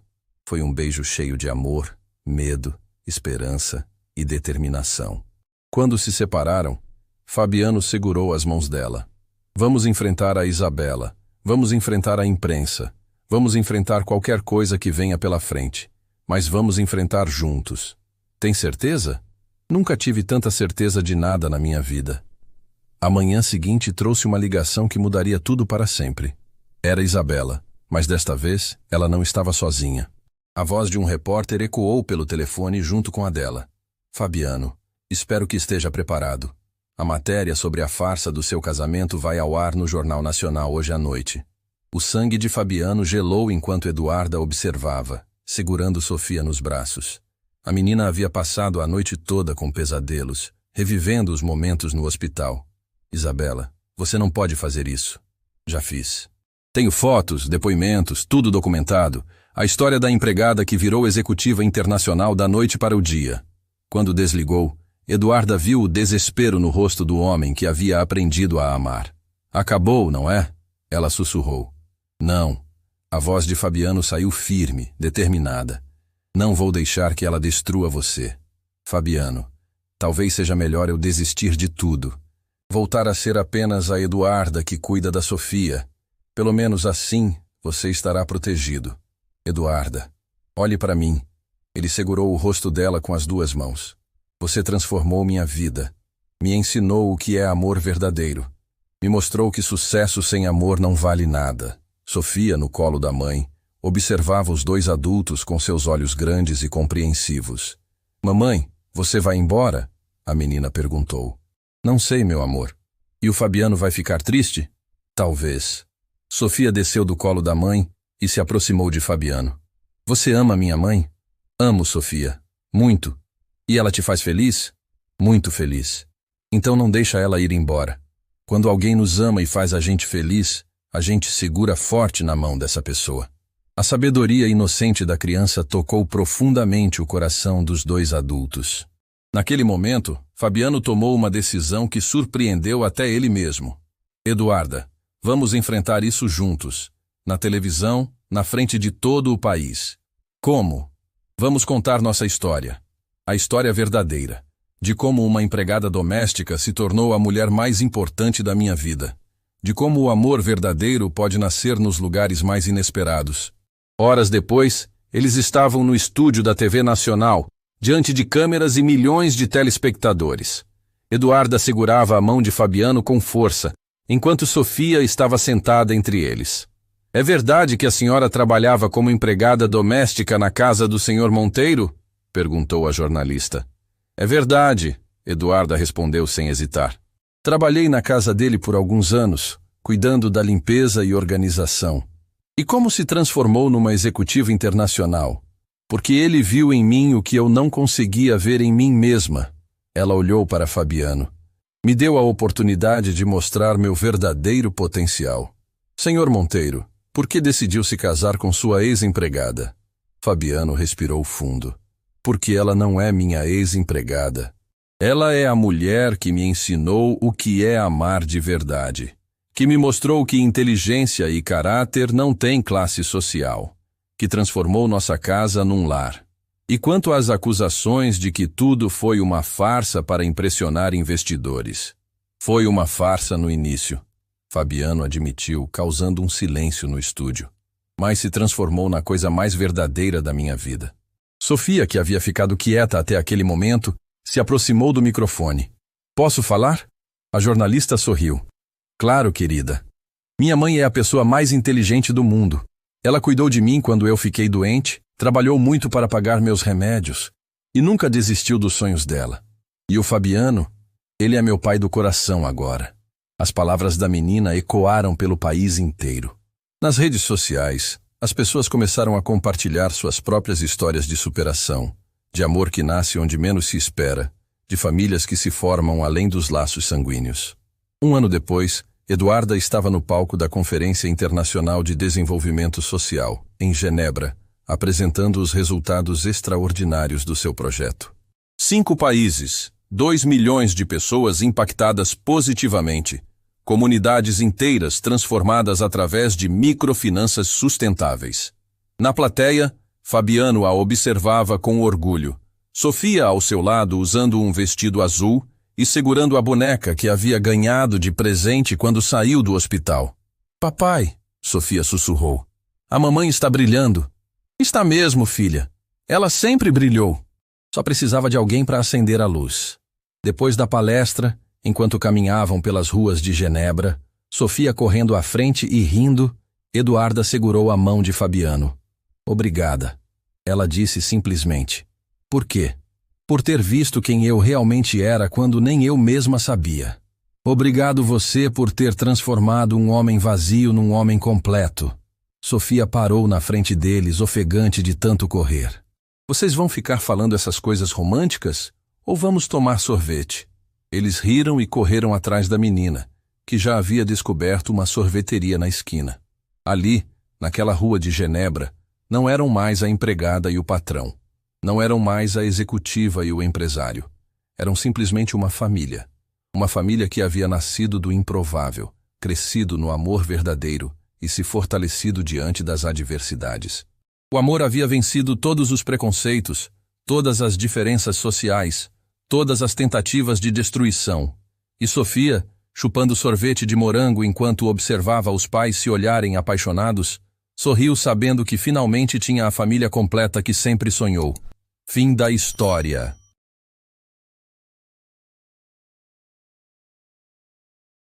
Foi um beijo cheio de amor, medo, esperança e determinação. Quando se separaram, Fabiano segurou as mãos dela. Vamos enfrentar a Isabela. Vamos enfrentar a imprensa. Vamos enfrentar qualquer coisa que venha pela frente. Mas vamos enfrentar juntos. Tem certeza? Nunca tive tanta certeza de nada na minha vida. A manhã seguinte trouxe uma ligação que mudaria tudo para sempre. Era Isabela, mas desta vez ela não estava sozinha. A voz de um repórter ecoou pelo telefone junto com a dela. Fabiano, espero que esteja preparado. A matéria sobre a farsa do seu casamento vai ao ar no Jornal Nacional hoje à noite. O sangue de Fabiano gelou enquanto Eduarda observava, segurando Sofia nos braços. A menina havia passado a noite toda com pesadelos, revivendo os momentos no hospital. Isabela, você não pode fazer isso. Já fiz. Tenho fotos, depoimentos, tudo documentado. A história da empregada que virou executiva internacional da noite para o dia. Quando desligou, Eduarda viu o desespero no rosto do homem que havia aprendido a amar. Acabou, não é? Ela sussurrou. Não. A voz de Fabiano saiu firme, determinada. Não vou deixar que ela destrua você. Fabiano, talvez seja melhor eu desistir de tudo. Voltar a ser apenas a Eduarda que cuida da Sofia. Pelo menos assim você estará protegido. Eduarda, olhe para mim. Ele segurou o rosto dela com as duas mãos. Você transformou minha vida. Me ensinou o que é amor verdadeiro. Me mostrou que sucesso sem amor não vale nada. Sofia, no colo da mãe, observava os dois adultos com seus olhos grandes e compreensivos. Mamãe, você vai embora? A menina perguntou. Não sei, meu amor. E o Fabiano vai ficar triste? Talvez. Sofia desceu do colo da mãe e se aproximou de Fabiano. Você ama minha mãe? Amo, Sofia. Muito. E ela te faz feliz? Muito feliz. Então não deixa ela ir embora. Quando alguém nos ama e faz a gente feliz, a gente segura forte na mão dessa pessoa. A sabedoria inocente da criança tocou profundamente o coração dos dois adultos. Naquele momento, Fabiano tomou uma decisão que surpreendeu até ele mesmo. Eduarda, vamos enfrentar isso juntos. Na televisão, na frente de todo o país. Como? Vamos contar nossa história. A história verdadeira. De como uma empregada doméstica se tornou a mulher mais importante da minha vida. De como o amor verdadeiro pode nascer nos lugares mais inesperados. Horas depois, eles estavam no estúdio da TV Nacional, diante de câmeras e milhões de telespectadores. Eduarda segurava a mão de Fabiano com força, enquanto Sofia estava sentada entre eles. É verdade que a senhora trabalhava como empregada doméstica na casa do Sr. Monteiro? Perguntou a jornalista. É verdade, Eduarda respondeu sem hesitar. Trabalhei na casa dele por alguns anos, cuidando da limpeza e organização. E como se transformou numa executiva internacional? Porque ele viu em mim o que eu não conseguia ver em mim mesma. Ela olhou para Fabiano. Me deu a oportunidade de mostrar meu verdadeiro potencial. Senhor Monteiro, por que decidiu se casar com sua ex-empregada? Fabiano respirou fundo. Porque ela não é minha ex-empregada. Ela é a mulher que me ensinou o que é amar de verdade. Que me mostrou que inteligência e caráter não têm classe social. Que transformou nossa casa num lar. E quanto às acusações de que tudo foi uma farsa para impressionar investidores? Foi uma farsa no início. Fabiano admitiu, causando um silêncio no estúdio. Mas se transformou na coisa mais verdadeira da minha vida. Sofia, que havia ficado quieta até aquele momento, se aproximou do microfone. Posso falar? A jornalista sorriu. Claro, querida. Minha mãe é a pessoa mais inteligente do mundo. Ela cuidou de mim quando eu fiquei doente, trabalhou muito para pagar meus remédios e nunca desistiu dos sonhos dela. E o Fabiano, ele é meu pai do coração agora. As palavras da menina ecoaram pelo país inteiro. Nas redes sociais, as pessoas começaram a compartilhar suas próprias histórias de superação, de amor que nasce onde menos se espera, de famílias que se formam além dos laços sanguíneos. Um ano depois, Eduarda estava no palco da Conferência Internacional de Desenvolvimento Social, em Genebra, apresentando os resultados extraordinários do seu projeto. 5 países, 2 milhões de pessoas impactadas positivamente, comunidades inteiras transformadas através de microfinanças sustentáveis. Na plateia, Fabiano a observava com orgulho. Sofia ao seu lado usando um vestido azul e segurando a boneca que havia ganhado de presente quando saiu do hospital. Papai, Sofia sussurrou, a mamãe está brilhando. Está mesmo, filha. Ela sempre brilhou. Só precisava de alguém para acender a luz. Depois da palestra, enquanto caminhavam pelas ruas de Genebra, Sofia correndo à frente e rindo, Eduarda segurou a mão de Fabiano. Obrigada. Ela disse simplesmente. Por quê? Por ter visto quem eu realmente era quando nem eu mesma sabia. Obrigado você por ter transformado um homem vazio num homem completo. Sofia parou na frente deles, ofegante de tanto correr. Vocês vão ficar falando essas coisas românticas? Ou vamos tomar sorvete? Eles riram e correram atrás da menina, que já havia descoberto uma sorveteria na esquina. Ali, naquela rua de Genebra, não eram mais a empregada e o patrão. Não eram mais a executiva e o empresário. Eram simplesmente uma família. Uma família que havia nascido do improvável, crescido no amor verdadeiro e se fortalecido diante das adversidades. O amor havia vencido todos os preconceitos, todas as diferenças sociais, todas as tentativas de destruição. E Sofia, chupando sorvete de morango enquanto observava os pais se olharem apaixonados, sorriu sabendo que finalmente tinha a família completa que sempre sonhou. Fim da história.